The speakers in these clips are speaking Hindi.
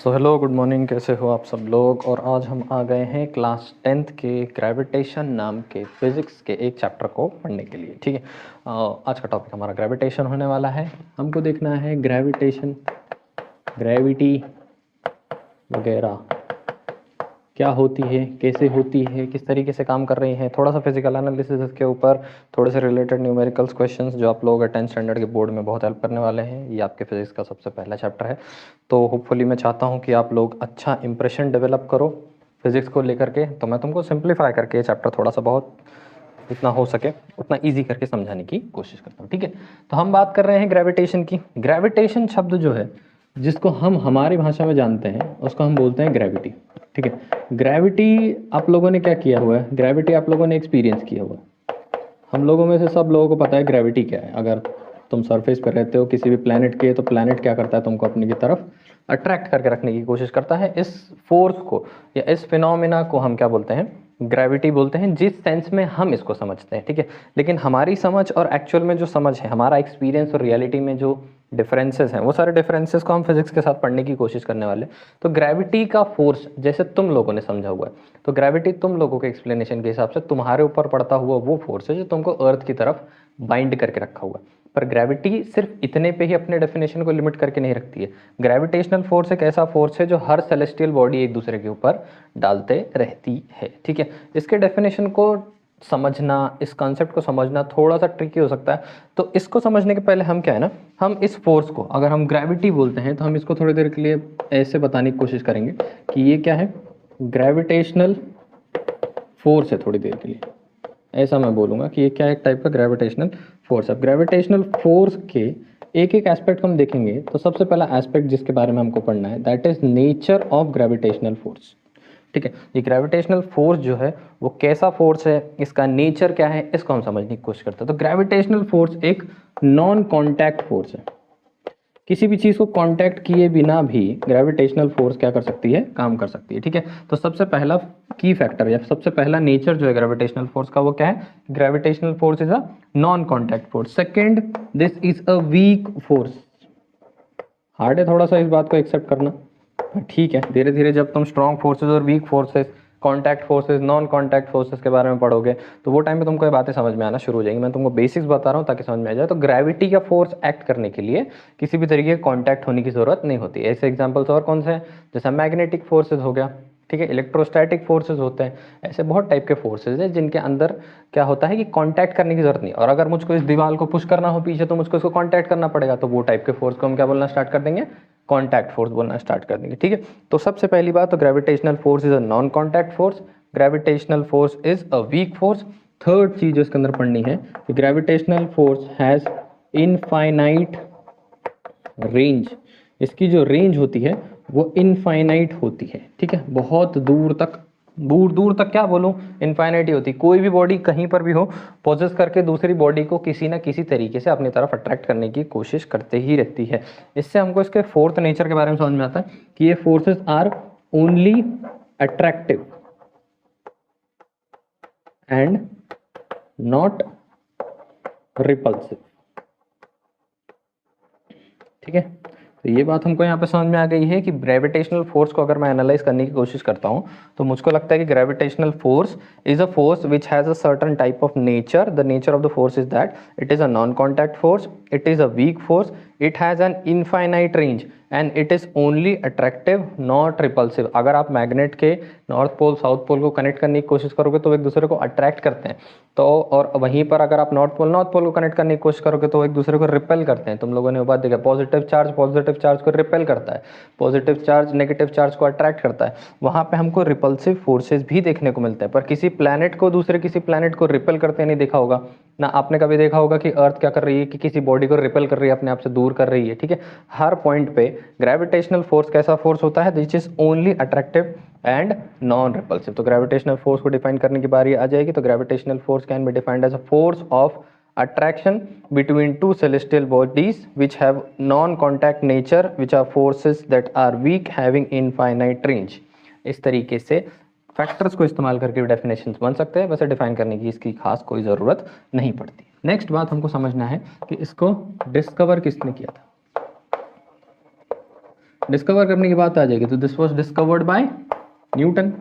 सो हेलो गुड मॉर्निंग, कैसे हो आप सब लोग। और आज हम आ गए हैं क्लास 10th के ग्रेविटेशन नाम के फिज़िक्स के एक चैप्टर को पढ़ने के लिए। ठीक है, आज का टॉपिक हमारा ग्रेविटेशन होने वाला है। हमको देखना है ग्रेविटेशन, ग्रेविटी वगैरह क्या होती है, कैसे होती है, किस तरीके से काम कर रही है। थोड़ा सा फिजिकल एनालिसिस इसके ऊपर, थोड़े से रिलेटेड न्यूमेरिकल्स क्वेश्चंस जो आप लोग 10th स्टैंडर्ड के बोर्ड में बहुत हेल्प करने वाले हैं। ये आपके फिजिक्स का सबसे पहला चैप्टर है, तो होपफुली मैं चाहता हूँ कि आप लोग अच्छा इंप्रेशन डेवलप करो फिजिक्स को लेकर के। तो मैं तुमको सिंप्लीफाई करके ये चैप्टर थोड़ा सा बहुत जितना हो सके उतना ईजी करके समझाने की कोशिश करता हूँ। ठीक है, तो हम बात कर रहे हैं ग्रेविटेशन की। ग्रेविटेशन शब्द जो है, जिसको हम हमारी भाषा में जानते हैं, उसको हम बोलते हैं ग्रेविटी। ठीक है, ग्रेविटी आप लोगों ने क्या किया हुआ है, ग्रेविटी आप लोगों ने एक्सपीरियंस किया हुआ है। हम लोगों में से सब लोगों को पता है ग्रेविटी क्या है। अगर तुम सरफेस पर रहते हो किसी भी प्लेनेट के, तो प्लेनेट क्या करता है, तुमको अपने की तरफ अट्रैक्ट करके रखने की कोशिश करता है। इस फोर्स को या इस फिनोमिना को हम क्या बोलते हैं, ग्रेविटी बोलते हैं, जिस सेंस में हम इसको समझते हैं। ठीक है, लेकिन हमारी समझ और एक्चुअल में जो समझ है, हमारा एक्सपीरियंस और रियलिटी में जो डिफरेंसेस हैं, वो सारे डिफरेंसेस को हम फिजिक्स के साथ पढ़ने की कोशिश करने वाले। तो ग्रेविटी का फोर्स जैसे तुम लोगों ने समझा हुआ है, तो ग्रेविटी तुम लोगों के एक्सप्लेनेशन के हिसाब से तुम्हारे ऊपर पड़ता हुआ वो फोर्स है जो तुमको अर्थ की तरफ बाइंड करके रखा हुआ है। पर ग्रेविटी सिर्फ इतने पे ही अपने डेफिनेशन को लिमिट करके नहीं रखती है। ग्रेविटेशनल फोर्स एक ऐसा फोर्स है जो हर सेलेस्टियल बॉडी एक दूसरे के ऊपर डालते रहती है। ठीक है, इसके डेफिनेशन को समझना, इस कॉन्सेप्ट को समझना थोड़ा सा ट्रिकी हो सकता है। तो इसको समझने के पहले हम क्या है ना, हम इस फोर्स को, अगर हम ग्रेविटी बोलते हैं, तो हम इसको थोड़ी देर के लिए ऐसे बताने की कोशिश करेंगे कि ये क्या है, ग्रेविटेशनल फोर्स है। थोड़ी देर के लिए ऐसा मैं बोलूँगा कि ये क्या है, एक टाइप का ग्रेविटेशनल फोर्स। अब ग्रेविटेशनल फोर्स के एक एक एस्पेक्ट हम देखेंगे, तो सबसे पहला एस्पेक्ट जिसके बारे में हमको पढ़ना है, that is nature of gravitational force. ठीक है, ये ग्रेविटेशनल फोर्स जो है वो कैसा फोर्स है, इसका नेचर क्या है, इसको हम समझने की कोशिश करते हैं। तो ग्रेविटेशनल फोर्स एक नॉन कॉन्टैक्ट फोर्स है। किसी भी चीज़ को कांटेक्ट किए बिना भी ग्रेविटेशनल फोर्स क्या कर सकती है, काम कर सकती है। ठीक है, तो सबसे पहला की फैक्टर या सबसे पहला नेचर जो है ग्रेविटेशनल फोर्स का, वो क्या है, gravitational force is a non contact force. Second, this is a weak force. Hard है थोड़ा सा इस बात को एक्सेप्ट करना, ठीक है। धीरे धीरे जब तुम स्ट्रॉन्ग फोर्सेज और week forces, contact forces, non contact forces के बारे में पढ़ोगे, तो वो टाइम पे तुमको ये बातें समझ में आना शुरू हो जाएंगी। मैं तुमको बेसिक्स बता रहा हूँ ताकि समझ में आ जाए। तो ग्रेविटी का फोर्स एक्ट करने के लिए किसी भी तरीके के कॉन्टैक्ट होने की जरूरत नहीं होती। ऐसे एग्जाम्पल्स और कौन से हैं, जैसे मैग्नेटिक फोर्सेज हो गया, ठीक है, इलेक्ट्रोस्टैटिक फोर्सेज होते हैं। ऐसे बहुत टाइप के फोर्सेज हैं जिनके अंदर क्या होता है कि कांटेक्ट करने की जरूरत नहीं। और अगर मुझको इस दीवार को पुश करना हो पीछे, तो मुझको इसको कांटेक्ट करना पड़ेगा। तो वो टाइप के फोर्स को हम क्या बोलना स्टार्ट कर देंगे, कॉन्टैक्ट फोर्स बोलना स्टार्ट कर देंगे। ठीक है, तो सबसे पहली बात, तो gravitational force is a non contact force, gravitational force is a weak force. Third चीज जो इसके अंदर पढ़नी है कि gravitational force has infinite range. इसकी जो रेंज होती है वो इनफाइनाइट होती है। ठीक है, बहुत दूर तक, दूर दूर तक क्या बोलूं, इनफाइनाइट ही होती। कोई भी बॉडी कहीं पर भी हो, पोजेस करके दूसरी बॉडी को किसी ना किसी तरीके से अपनी तरफ अट्रैक्ट करने की कोशिश करते ही रहती है। इससे हमको इसके फोर्थ नेचर के बारे में समझ में आता है कि ये forces are only attractive and not repulsive. ठीक है, तो ये बात हमको यहाँ पे समझ में आ गई है कि ग्रेविटेशनल फोर्स को अगर मैं एनालाइज करने की कोशिश करता हूँ, तो मुझको लगता है कि gravitational force is a force which has a certain type of nature. The nature of the force is that it is a non contact force, it is a weak force, it has an infinite range and it is only attractive not repulsive. अगर आप मैग्नेट के नॉर्थ पोल साउथ पोल को कनेक्ट करने की कोशिश करोगे तो एक दूसरे को अट्रैक्ट करते हैं, तो और वहीं पर अगर आप नॉर्थ पोल को कनेक्ट करने की कोशिश करोगे तो एक दूसरे को रिपेल करते हैं। तुम लोगों ने वो बात देखा, पॉजिटिव चार्ज को रिपेल करता है, पॉजिटिव चार्ज नेगेटिव चार्ज को अट्रैक्ट करता है। वहाँ पे हमको रिपल्सिव फोर्सेज भी देखने को मिलते हैं, पर किसी प्लैनेट को दूसरे किसी प्लैनेट को रिपेल करते नहीं देखा होगा ना। आपने कभी देखा होगा कि अर्थ क्या कर रही है, कि किसी बॉडी को रिपेल कर रही है, अपने आप से दूर कर रही है। ठीक है, हर पॉइंट पे ग्रेविटेशनल फोर्स कैसा फोर्स होता है, which is only attractive and non repulsive. तो ग्रेविटेशनल फोर्स को डिफाइन करने की बारी आ जाएगी। तो gravitational force can be defined as a force of attraction between two celestial bodies which have non-contact nature, which are forces that are weak having infinite range। इस तरीके से फैक्टर्स को इस्तेमाल करके भी डेफिनेशंस बन सकते हैं। वैसे डिफाइन करने की इसकी खास कोई ज़रूरत नहीं पड़ती। नेक्स्ट बात हमको समझना है कि इसको डिस्कवर किसने किया था। डिस्कवर करने की बात आ जाएगी तो this was discovered by Newton,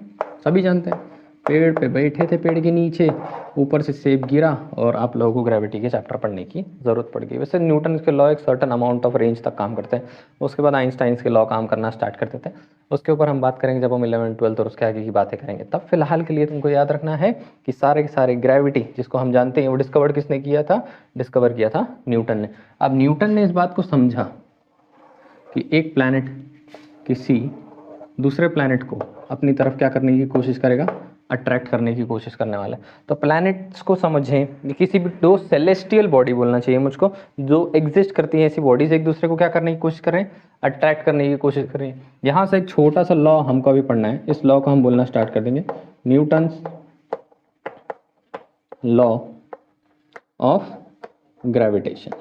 सभी जानते हैं। पेड़ पे बैठे थे, पेड़ के नीचे, ऊपर से सेब गिरा और आप लोगों को ग्रेविटी के चैप्टर पढ़ने की ज़रूरत पड़ गई। वैसे न्यूटन के लॉ एक सर्टन अमाउंट ऑफ रेंज तक काम करते हैं, उसके बाद आइंस्टाइंस के लॉ काम करना स्टार्ट कर देते हैं। उसके ऊपर हम बात करेंगे जब हम 11 12 और उसके आगे की बातें करेंगे। तब फिलहाल के लिए तुमको याद रखना है कि सारे के सारे ग्रेविटी जिसको हम जानते हैं वो डिस्कवर किसने किया था? डिस्कवर किया था न्यूटन ने। अब न्यूटन ने इस बात को समझा कि एक प्लैनेट किसी दूसरे प्लैनेट को अपनी तरफ क्या करने की कोशिश करेगा? अट्रैक्ट करने की कोशिश करने वाला है। तो प्लैनेट्स को समझें, किसी भी दो सेलेस्टियल बॉडी बोलना चाहिए मुझको, जो एग्जिस्ट करती हैं ऐसी बॉडीज एक दूसरे को क्या करने की कोशिश कर रहे हैं? अट्रैक्ट करने की कोशिश कर रही हैं। यहाँ से एक छोटा सा लॉ हमको अभी पढ़ना है, इस लॉ को हम बोलना स्टार्ट कर देंगे न्यूटन्स लॉ ऑफ ग्रेविटेशन।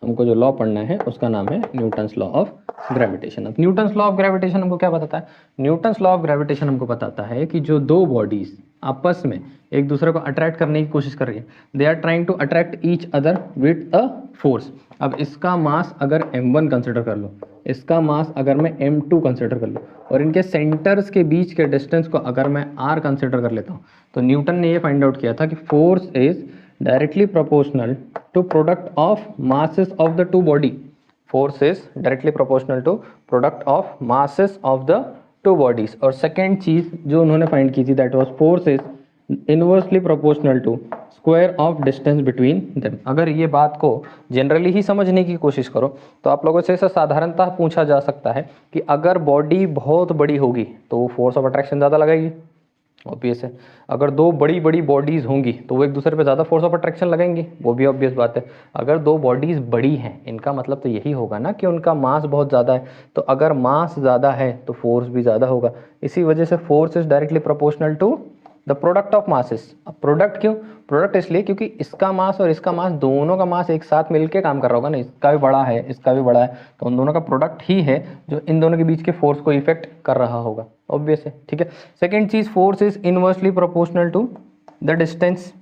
हमको जो लॉ पढ़ना है उसका नाम है न्यूटन्स लॉ ऑफ ग्रेविटेशन। अब न्यूटन्स लॉ ऑफ ग्रेविटेशन हमको क्या बताता है? न्यूटन्स लॉ ऑफ ग्रेविटेशन हमको बताता है कि जो दो बॉडीज आपस में एक दूसरे को अट्रैक्ट करने की कोशिश कर रही है, they are trying to attract each other with a force. अब इसका मास अगर m1 कंसिडर कर लो, इसका मास अगर मैं m2 कंसिडर कर लूँ, और इनके सेंटर्स के बीच के डिस्टेंस को अगर मैं r कंसिडर कर लेता हूँ, तो न्यूटन ने ये फाइंड आउट किया था कि force is directly proportional to product of masses of the two body. Force is directly proportional to product of masses of the two bodies. और second चीज जो उन्होंने फाइंड की थी, that was force is inversely proportional to square of distance between them. अगर ये बात को जनरली ही समझने की कोशिश करो तो आप लोगों से ऐसा साधारणतः पूछा जा सकता है कि अगर बॉडी बहुत बड़ी होगी तो वो फोर्स ऑफ अट्रैक्शन ज़्यादा लगाएगी, ऑब्वियस है। अगर दो बड़ी बड़ी बॉडीज़ होंगी तो वो एक दूसरे पे ज़्यादा फोर्स ऑफ अट्रैक्शन लगाएंगी, वो भी ऑब्वियस बात है। अगर दो बॉडीज़ बड़ी हैं, इनका मतलब तो यही होगा ना कि उनका मास बहुत ज़्यादा है, तो अगर मास ज़्यादा है तो फोर्स भी ज़्यादा होगा। इसी वजह से force is directly proportional to the product of masses. अब प्रोडक्ट क्यों? प्रोडक्ट इसलिए क्योंकि इसका मास और इसका मास, दोनों का मास एक साथ मिलके काम कर रहा होगा ना, इसका भी बड़ा है इसका भी बड़ा है, तो उन दोनों का प्रोडक्ट ही है जो इन दोनों के बीच के फोर्स को इफेक्ट कर रहा होगा, ऑब्वियस है। ठीक है। सेकेंड चीज, force is inversely proportional to the distance.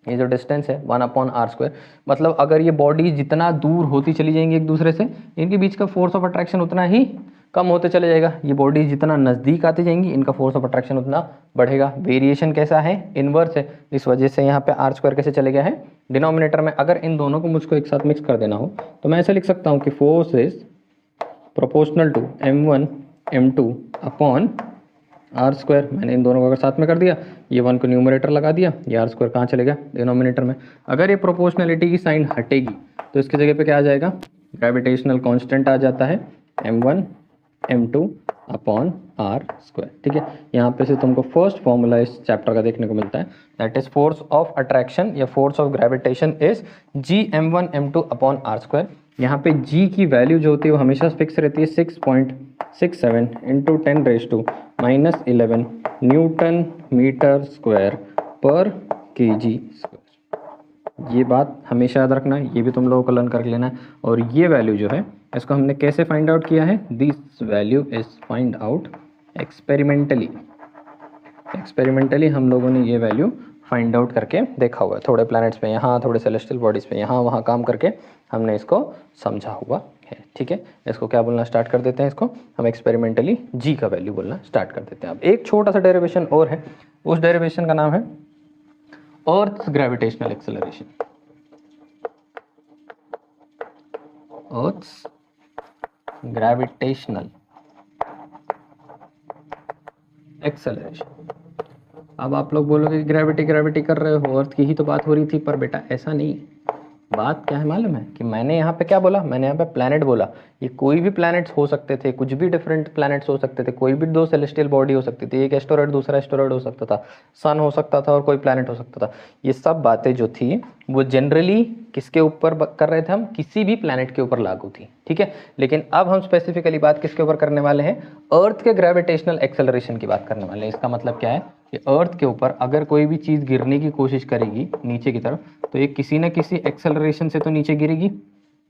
ये जो डिस्टेंस है 1/r², मतलब अगर ये बॉडी जितना दूर होती चली जाएंगी एक दूसरे से, इनके बीच का फोर्स ऑफ अट्रैक्शन उतना ही कम होते चले जाएगा। ये बॉडी जितना नज़दीक आती जाएंगी, इनका फोर्स ऑफ अट्रैक्शन उतना बढ़ेगा। वेरिएशन कैसा है? इनवर्स है। इस वजह से यहाँ पे r² कैसे चले गया है? डिनोमिनेटर में। अगर इन दोनों को मुझको एक साथ मिक्स कर देना हो तो मैं ऐसे लिख सकता हूँ कि force is proportional to m1 m2 upon r²। मैंने इन दोनों को अगर साथ में कर दिया, ये 1 को न्यूमरेटर लगा दिया, ये r² कहाँ चलेगा? डिनोमिनेटर में। अगर ये प्रोपोर्शनलिटी की साइन हटेगी तो इसकी जगह पे क्या आ जाएगा? ग्रेविटेशनल कांस्टेंट आ जाता है m1 m2 अपॉन r²। ठीक है। यहाँ पे से तुमको फर्स्ट फॉर्मूला इस चैप्टर का देखने को मिलता है, that is force of attraction या force of gravitation is g m1 m2 upon r²। यहाँ पे g की वैल्यू जो होती है वो हमेशा फिक्स रहती है 6.67 इंटू 10⁻⁻11 न्यूटन मीटर स्क्वायर पर kg स्क्वायर। ये बात हमेशा याद रखना है, ये भी तुम लोगों को लर्न कर लेना है। और ये वैल्यू जो है इसको हमने कैसे फाइंड आउट किया है? This value is find out experimentally. Experimentally हम लोगों ने ये वैल्यू फाइंड आउट करके देखा हुआ है। थोड़े प्लैनेट्स पे यहाँ, थोड़े सेलेस्टियल बॉडीज़ पे यहाँ वहाँ काम करके हमने इसको समझा हुआ है। ठीक है। इसको क्या बोलना स्टार्ट कर देते हैं? इसको हम एक्सपेरिमेंटली जी का वैल्यू बोलना स्टार्ट कर देते हैं। अब एक छोटा सा डेरिवेशन और है, उस डेरिवेशन का नाम है अर्थ ग्रेविटेशनल एक्सेलरेशन। अर्थ ग्रेविटेशनल एक्सेलरेशन। अब आप लोग बोलोगे ग्रेविटी ग्रेविटी कर रहे हो, अर्थ की ही तो बात हो रही थी, पर बेटा ऐसा नहीं। बात क्या है मालूम है कि मैंने यहाँ पे क्या बोला? मैंने यहाँ पे प्लैनेट बोला। ये कोई भी प्लैनेट्स हो सकते थे, कुछ भी डिफरेंट प्लैनेट्स हो सकते थे, कोई भी दो सेलेस्टियल बॉडी हो सकती थी, एक एस्टेरॉयड दूसरा एस्टेरॉयड हो सकता था, सन हो सकता था और कोई प्लैनेट हो सकता था। ये सब बातें जो थी वो जनरली किसके ऊपर कर रहे थे? हम किसी भी प्लैनेट के ऊपर लागू थी। ठीक है। लेकिन अब हम स्पेसिफिकली बात किसके ऊपर करने वाले हैं? अर्थ के ग्रेविटेशनल एक्सेलरेशन की बात करने वाले हैं। इसका मतलब क्या है कि अर्थ के ऊपर अगर कोई भी चीज़ गिरने की कोशिश करेगी नीचे की तरफ, तो ये किसी न किसी एक्सेलरेशन से तो नीचे गिरेगी,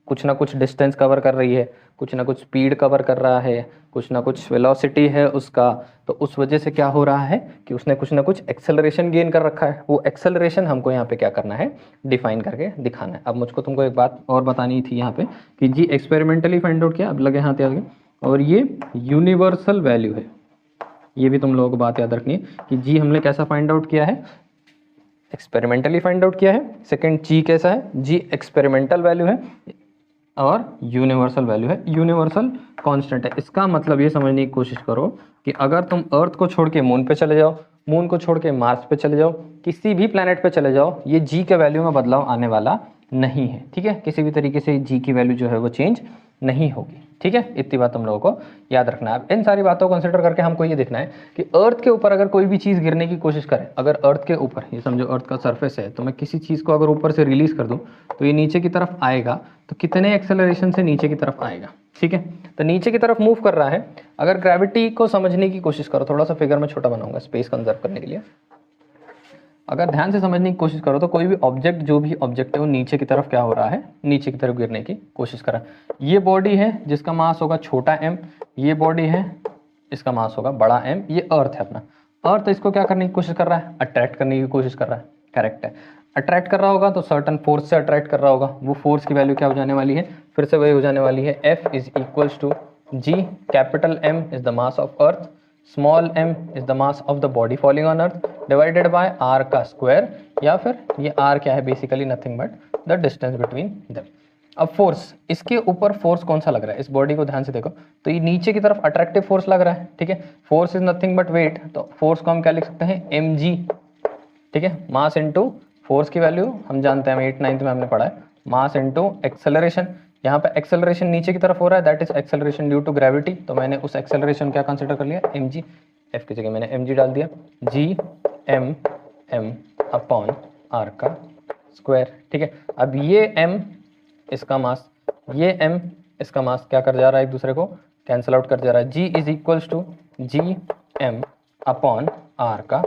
कुछ ना कुछ डिस्टेंस कवर कर रही है, कुछ ना कुछ स्पीड कवर कर रहा है, कुछ ना कुछ वेलोसिटी है उसका, तो उस वजह से क्या हो रहा है कि उसने कुछ ना कुछ एक्सेलरेशन गेन कर रखा है। वो एक्सेलरेशन हमको यहाँ पे क्या करना है, डिफाइन करके दिखाना है। अब मुझको तुमको एक बात और बतानी थी यहाँ पे कि जी एक्सपेरिमेंटली फाइंड आउट किया, अब लगे हाथ आगे, और ये यूनिवर्सल वैल्यू है। ये भी तुम लोगों को बात याद रखनी है कि जी हमने कैसा फाइंड आउट किया है, एक्सपेरिमेंटली फाइंड आउट किया है। सेकंड जी कैसा है, जी एक्सपेरिमेंटल वैल्यू है और यूनिवर्सल वैल्यू है, यूनिवर्सल कांस्टेंट है। इसका मतलब ये समझने की कोशिश करो कि अगर तुम अर्थ को छोड़ के मून पे चले जाओ, मून को छोड़ के मार्स पे चले जाओ, किसी भी प्लैनेट पे चले जाओ, ये जी के वैल्यू में बदलाव आने वाला नहीं है। ठीक है, किसी भी तरीके से जी की वैल्यू जो है वो चेंज नहीं होगी। ठीक है, इतनी बात तुम लोगों को याद रखना है। इन सारी बातों को कंसिडर करके हमको ये देखना है कि अर्थ के ऊपर अगर कोई भी चीज़ गिरने की कोशिश करे, अगर अर्थ के ऊपर, ये समझो अर्थ का सरफेस है, तो मैं किसी चीज़ को अगर ऊपर से रिलीज कर दूं तो ये नीचे की तरफ आएगा, तो कितने एक्सेलरेशन से नीचे की तरफ आएगा। ठीक है, तो नीचे की तरफ मूव कर रहा है। अगर ग्रेविटी को समझने की कोशिश करो, थोड़ा सा फिगर में छोटा बनाऊंगा स्पेस कंजर्व करने के लिए, अगर ध्यान से समझने की कोशिश करो तो कोई भी ऑब्जेक्ट, जो भी ऑब्जेक्ट है वो नीचे की तरफ क्या हो रहा है, नीचे की तरफ गिरने की कोशिश कर रहा है। ये बॉडी है जिसका मास होगा छोटा m, ये बॉडी है इसका मास होगा बड़ा M, ये अर्थ है अपना। अर्थ इसको क्या करने की कोशिश कर रहा है, अट्रैक्ट करने की कोशिश कर रहा है। करेक्ट है, अट्रैक्ट कर रहा होगा तो सर्टन फोर्स से अट्रैक्ट कर रहा होगा। वो फोर्स की वैल्यू क्या हो जाने वाली है, फिर से वही हो जाने वाली है, F is equals to G, capital M is the mass of earth, small m is the mass of the body falling on earth, divided by r का स्क्वायर, या फिर ये r क्या है, basically nothing but the distance between them. अब फोर्स, इसके ऊपर फोर्स कौन सा लग रहा है, इस बॉडी को ध्यान से देखो, तो ये नीचे की तरफ अट्रैक्टिव फोर्स लग रहा है। ठीक है, force is nothing but weight, तो फोर्स को हम क्या लिख सकते हैं, mg। ठीक है, मास इनटू फोर्स की वैल्यू हम जानते हैं, 8th-9th में हमने पढ़ा है, मास इनटू एक्सेलरेशन। यहाँ पे एक्सेलरेशन नीचे की तरफ हो रहा है, that is acceleration due to gravity, तो मैंने उस एक्सेलरेशन क्या कंसीडर कर लिया, mg। f की जगह मैंने mg डाल दिया, g m अपॉन r का स्क्वायर। ठीक है, अब ये m इसका मास, ये m इसका मास क्या कर जा रहा है, एक दूसरे को कैंसिल आउट कर जा रहा है, g is equals to G m upon r का।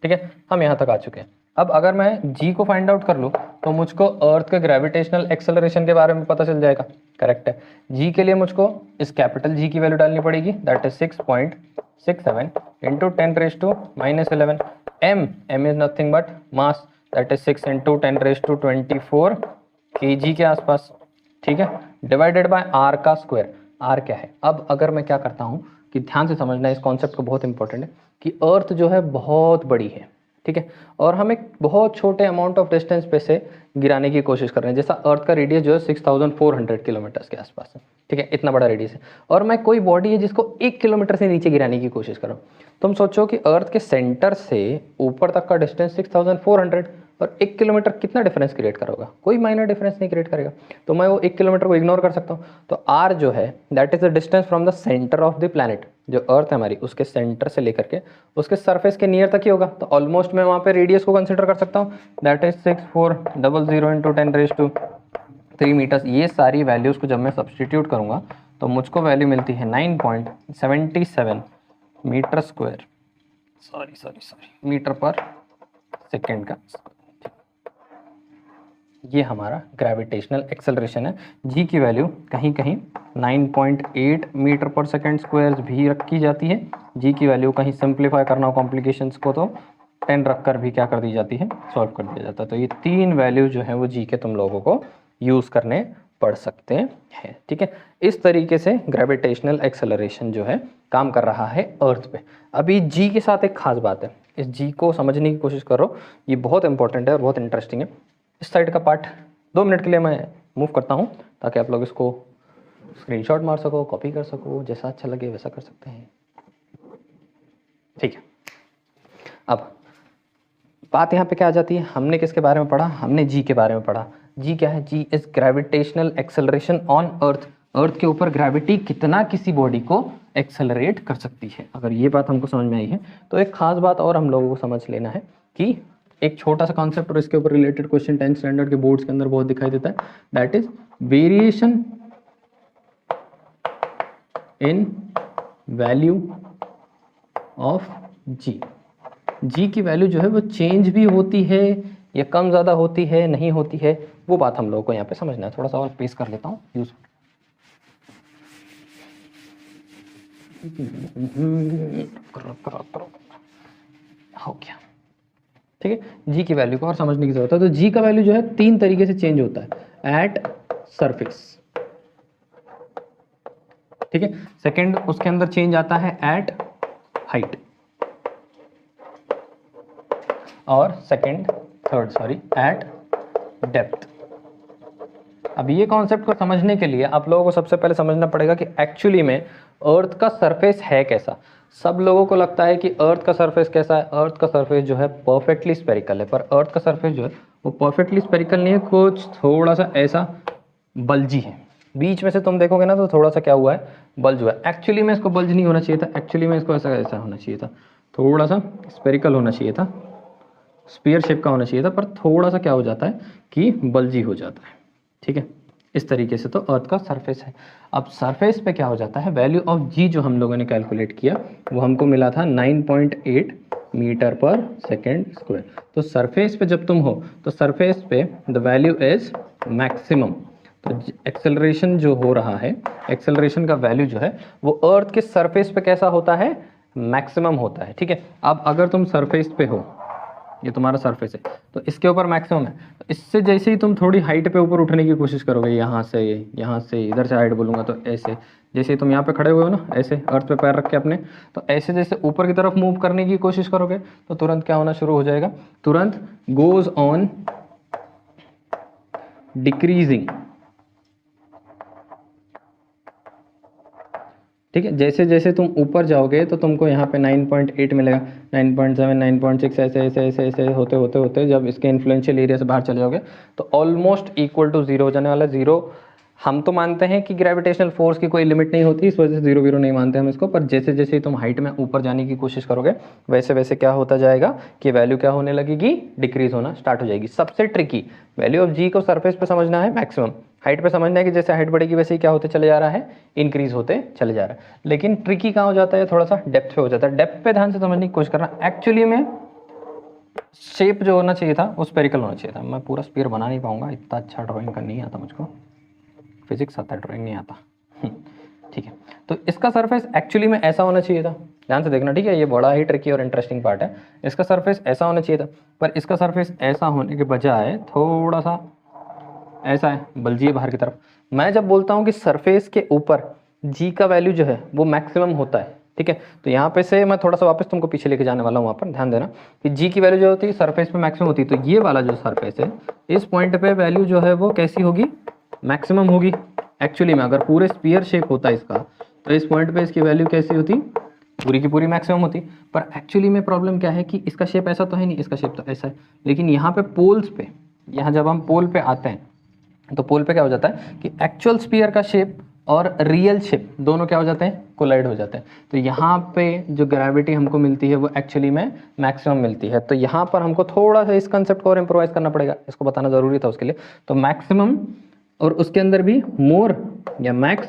ठीक है, हम यहाँ तक आ चुके हैं। अब अगर मैं g को फाइंड आउट कर लूँ तो मुझको अर्थ के ग्रेविटेशनल एक्सेलरेशन के बारे में पता चल जाएगा। करेक्ट है, g के लिए मुझको इस कैपिटल G की वैल्यू डालनी पड़ेगी, that is 6.67 into 10⁻⁻11। m is nothing but mass, that is 6 into 10⁻24 kg के आसपास। ठीक है, डिवाइडेड बाय r का स्क्वायर, r क्या है। अब अगर मैं क्या करता हूँ कि ध्यान से समझना, इस कॉन्सेप्ट को बहुत इंपॉर्टेंट है कि अर्थ जो है बहुत बड़ी है। ठीक है, और हम एक बहुत छोटे अमाउंट ऑफ डिस्टेंस पे से गिराने की कोशिश कर रहे हैं। जैसा अर्थ का रेडियस जो है 6400 किलोमीटर्स के आसपास है। ठीक है, इतना बड़ा रेडियस है, और मैं कोई बॉडी है जिसको 1 किलोमीटर से नीचे गिराने की कोशिश कर रहा हूँ। तुम सोचो कि अर्थ के सेंटर से ऊपर तक का डिस्टेंस 6400 और 1 किलोमीटर कितना डिफरेंस क्रिएट करोगा, कोई माइनर डिफरेंस नहीं क्रिएट करेगा। तो मैं वो 1 किलोमीटर को इग्नोर कर सकता हूँ। तो r जो है that is the distance from the centre of the planet, जो अर्थ है हमारी उसके सेंटर से लेकर के उसके सरफेस के नियर तक ही होगा। तो ऑलमोस्ट मैं वहाँ पे रेडियस को कंसिडर कर सकता हूँ, दैट इज 6400 इंटू 10⁻³ मीटर्स। ये सारी वैल्यूज़ को जब मैं सब्सटीट्यूट करूँगा तो मुझको वैल्यू मिलती है 9.77 मीटर स्क्वायर, सॉरी मीटर पर सेकेंड का। ये हमारा ग्रेविटेशनल एक्सेलरेशन है। जी की वैल्यू कहीं कहीं 9.8 मीटर पर सेकेंड स्क्वायर भी रखी जाती है। जी की वैल्यू कहीं सिंप्लीफाई करना हो कॉम्प्लिकेशंस को तो 10 रखकर भी क्या कर दी जाती है, सॉल्व कर दिया जाता है। तो ये 3 वैल्यू जो है वो जी के तुम लोगों को यूज़ करने पड़ सकते हैं। ठीक है, इस तरीके से ग्रेविटेशनल एक्सेलरेशन जो है काम कर रहा है अर्थ पे। अभी जी के साथ एक खास बात है, इस जी को समझने की कोशिश करो, ये बहुत इंपॉर्टेंट है और बहुत इंटरेस्टिंग है। इस साइड का पार्ट 2 मिनट के लिए मैं मूव करता हूँ ताकि आप लोग इसको स्क्रीनशॉट मार सको, कॉपी कर सको, जैसा अच्छा लगे वैसा कर सकते हैं। ठीक है, अब बात यहाँ पे क्या आ जाती है, हमने किसके बारे में पढ़ा, हमने जी के बारे में पढ़ा। जी क्या है, G is gravitational acceleration on earth. Earth के ऊपर ग्रेविटी कितना किसी बॉडी को एक्सेलरेट कर सकती है। अगर ये बात हमको समझ में आई है तो एक खास बात और हम लोगों को समझ लेना है कि एक छोटा सा कॉन्सेप्ट और इसके ऊपर रिलेटेड क्वेश्चन 10th स्टैंडर्ड के बोर्ड्स के अंदर बहुत दिखाई देता है, that is variation in value of G. G की वैल्यू जो है वो चेंज भी होती है ये कम ज़्यादा होती है नहीं होती है, वो बात हम लोगों को यहाँ पे समझना है। थोड़ा सा और पेश कर लेता हूँ यूज हो गया। ठीक है, जी की वैल्यू को और समझने की जरूरत है। तो जी का वैल्यू जो है 3 तरीके से चेंज होता है एट सरफेस। ठीक है, सेकंड उसके अंदर चेंज आता है एट हाइट, और थर्ड एट डेप्थ। अब ये कॉन्सेप्ट को समझने के लिए आप लोगों को सबसे पहले समझना पड़ेगा कि एक्चुअली में अर्थ का सरफेस है कैसा। सब लोगों को लगता है कि अर्थ का सरफेस कैसा है, अर्थ का सरफेस जो है परफेक्टली स्फेरिकल है, पर अर्थ का सरफेस जो है वो परफेक्टली स्फेरिकल नहीं है, कुछ थोड़ा सा ऐसा बल्जी है। बीच में से तुम देखोगे ना तो थोड़ा सा क्या हुआ है, बल्ज हुआ है। एक्चुअली में इसको बल्ज नहीं होना चाहिए था, एक्चुअली में इसको ऐसा ऐसा होना चाहिए था, थोड़ा सा स्फेरिकल होना चाहिए था, स्फीयर शेप का होना चाहिए था, पर थोड़ा सा क्या हो जाता है कि बल्जी हो जाता है। ठीक है, इस तरीके से तो अर्थ का सरफेस है। अब सरफेस पे क्या हो जाता है, वैल्यू ऑफ जी जो हम लोगों ने कैलकुलेट किया वो हमको मिला था 9.8 मीटर पर सेकेंड स्क्वायर। तो सरफेस पे जब तुम हो तो सरफेस पे द वैल्यू इज मैक्सिमम। तो एक्सेलरेशन जो हो रहा है, एक्सेलरेशन का वैल्यू जो है वो अर्थ के सरफेस पे कैसा होता है, मैक्सिमम होता है। ठीक है, अब अगर तुम सरफेस पे हो, ये तुम्हारा सरफेस है, तो इसके ऊपर मैक्सिमम है, तो इससे जैसे ही तुम थोड़ी हाइट पे ऊपर उठने की कोशिश करोगे, यहाँ से इधर से हाइट बोलूँगा तो ऐसे, जैसे ही तुम यहाँ पे खड़े हुए हो ना ऐसे अर्थ पे पैर रख के अपने, तो ऐसे जैसे ऊपर की तरफ मूव करने की कोशिश करोगे तो तुरंत क्या होना शुरू हो जाएगा, तुरंत गोज ऑन डिक्रीजिंग। ठीक है, जैसे जैसे तुम ऊपर जाओगे तो तुमको यहाँ पे 9.8 मिलेगा, 9.7, 9.6 ऐसे ऐसे ऐसे ऐसे होते होते होते जब इसके इन्फ्लुएंशियल एरिया से बाहर चले जाओगे तो ऑलमोस्ट इक्वल टू जीरो हो जाने वाला। जीरो हम तो मानते हैं कि ग्रेविटेशनल फोर्स की कोई लिमिट नहीं होती, इस वजह से जीरो जीरो नहीं मानते हम इसको, पर जैसे जैसे तुम हाइट में ऊपर जाने की कोशिश करोगे वैसे वैसे क्या होता जाएगा कि वैल्यू क्या होने लगेगी, डिक्रीज होना स्टार्ट हो जाएगी। सबसे ट्रिकी वैल्यू ऑफ जी को सरफेस पे समझना है, मैक्सिमम हाइट पे समझना है कि जैसे हाइट बढ़ेगी वैसे ही क्या होते चले जा रहा है, इंक्रीज होते चले जा रहा है। लेकिन ट्रिकी कहाँ हो जाता है, थोड़ा सा डेप्थ पे हो जाता है। डेप्थ पे ध्यान से समझने की कोशिश करना। एक्चुअली में शेप जो होना चाहिए था वो स्पेरिकल होना चाहिए था। मैं पूरा स्पीयर बना नहीं पाऊंगा, इतना अच्छा ड्राइंग करनी नहीं आता मुझको, फिजिक्स आता है ड्राइंग नहीं आता। ठीक है, तो इसका सरफेस एक्चुअली में ऐसा होना चाहिए था, ध्यान से देखना। ठीक है, ये बड़ा ही ट्रिकी और इंटरेस्टिंग पार्ट है। इसका सरफेस ऐसा होना चाहिए था, पर इसका सरफेस ऐसा होने के बजाय थोड़ा सा ऐसा है, बल्जी है बाहर की तरफ। मैं जब बोलता हूँ कि सरफेस के ऊपर जी का वैल्यू जो है वो मैक्सिमम होता है, ठीक है, तो यहाँ पे से मैं थोड़ा सा वापस तुमको पीछे लेके जाने वाला हूँ। वहाँ पर ध्यान देना कि जी की वैल्यू जो होती है सरफेस पे मैक्सिमम होती है, तो ये वाला जो सरफेस है इस पॉइंट पे वैल्यू जो है वो कैसी होगी, मैक्सिमम होगी। एक्चुअली में अगर पूरे स्पीयर शेप होता है इसका तो इस पॉइंट पे इसकी वैल्यू कैसी होती, पूरी की पूरी मैक्सिमम होती। पर एक्चुअली में प्रॉब्लम क्या है कि इसका शेप ऐसा तो है नहीं, इसका शेप तो ऐसा है, लेकिन यहाँ पे पोल्स पे, यहाँ जब हम पोल पे आते हैं तो पोल पे क्या हो जाता है कि एक्चुअल स्पीयर का शेप और रियल शेप दोनों क्या हो जाते हैं, कोलाइड हो जाते हैं। तो यहाँ पे जो ग्रेविटी हमको मिलती है वो एक्चुअली में मैक्सिमम मिलती है। तो यहाँ पर हमको थोड़ा सा इस कंसेप्ट को और इम्प्रोवाइज करना पड़ेगा, इसको बताना ज़रूरी था उसके लिए। तो मैक्सिमम और उसके अंदर भी मोर या max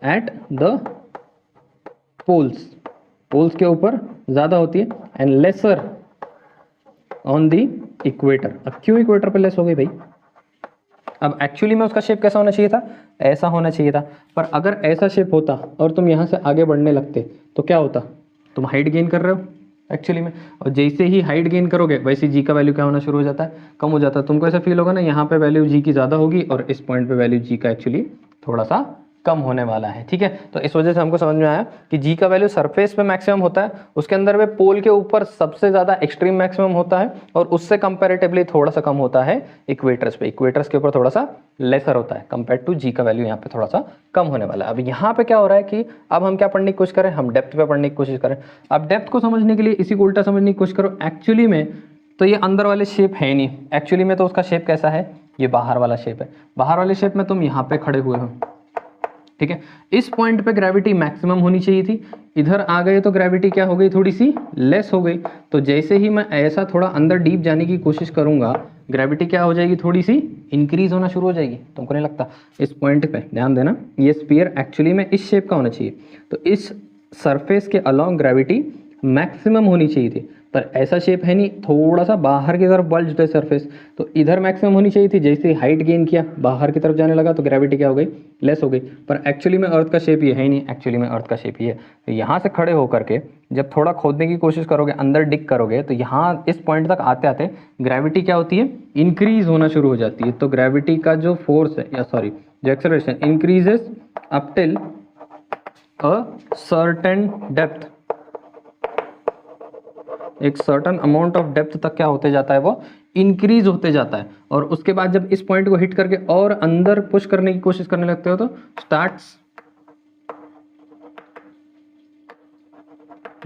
at the poles, poles के ऊपर ज़्यादा होती है, and lesser on the equator. अब क्यों इक्वेटर पर लेस हो गई भाई, अब एक्चुअली में उसका शेप कैसा होना चाहिए था, ऐसा होना चाहिए था। पर अगर ऐसा शेप होता और तुम यहाँ से आगे बढ़ने लगते तो क्या होता, तुम हाइट गेन कर रहे हो एक्चुअली में, और जैसे ही हाइट गेन करोगे वैसे जी का वैल्यू क्या होना शुरू हो जाता है, कम हो जाता है। तुमको ऐसा फील होगा ना यहाँ पे वैल्यू जी की ज़्यादा होगी और इस पॉइंट पे वैल्यू जी का एक्चुअली थोड़ा सा कम होने वाला है। ठीक है, तो इस वजह से हमको समझ में आया कि जी का वैल्यू सरफेस पे मैक्सिमम होता है, उसके अंदर में पोल के ऊपर सबसे ज़्यादा एक्सट्रीम मैक्सिमम होता है, और उससे कंपैरेटिवली थोड़ा सा कम होता है इक्वेटर्स पे, इक्वेटर्स के ऊपर थोड़ा सा लेसर होता है कंपेयर टू जी का वैल्यू यहाँ पे थोड़ा सा कम होने वाला है। अब यहाँ पे क्या हो रहा है कि अब हम क्या पढ़ने की कोशिश करें, हम डेप्थ पे पढ़ने की कोशिश करें। अब डेप्थ को समझने के लिए इसी को उल्टा समझने की कोशिश करो। एक्चुअली में तो ये अंदर वाले शेप है नहीं, एक्चुअली में तो उसका शेप कैसा है, ये बाहर वाला शेप है। बाहर वाले शेप में तुम यहाँ पे खड़े हुए हो, ठीक है, इस पॉइंट पे ग्रेविटी मैक्सिमम होनी चाहिए थी, इधर आ गए तो ग्रेविटी क्या हो गई, थोड़ी सी लेस हो गई। तो जैसे ही मैं ऐसा थोड़ा अंदर डीप जाने की कोशिश करूंगा ग्रेविटी क्या हो जाएगी, थोड़ी सी इंक्रीज होना शुरू हो जाएगी। तुमको नहीं लगता, इस पॉइंट पे ध्यान देना, ये स्फीयर एक्चुअली में इस शेप का होना चाहिए, तो इस सरफेस के अलोंग ग्रेविटी मैक्सिमम होनी चाहिए थी, पर ऐसा शेप है नहीं, थोड़ा सा बाहर की तरफ बल्ज्ड है सरफेस, तो इधर मैक्सिमम होनी चाहिए थी। जैसे हाइट गेन किया बाहर की तरफ जाने लगा तो ग्रेविटी क्या हो गई, लेस हो गई। पर एक्चुअली में अर्थ का शेप ये है ही नहीं, एक्चुअली में अर्थ का शेप ही है। तो यहाँ से खड़े होकर के जब थोड़ा खोदने की कोशिश करोगे, अंदर डिग करोगे, तो यहाँ इस पॉइंट तक आते आते ग्रेविटी क्या होती है, इंक्रीज होना शुरू हो जाती है। तो ग्रेविटी का जो फोर्स है, या सॉरी जो acceleration increases up till a certain depth, एक सर्टन अमाउंट ऑफ डेप्थ तक क्या होते जाता है, वो इंक्रीज होते जाता है। और उसके बाद जब इस पॉइंट को हिट करके और अंदर पुश करने की कोशिश करने लगते हो तो starts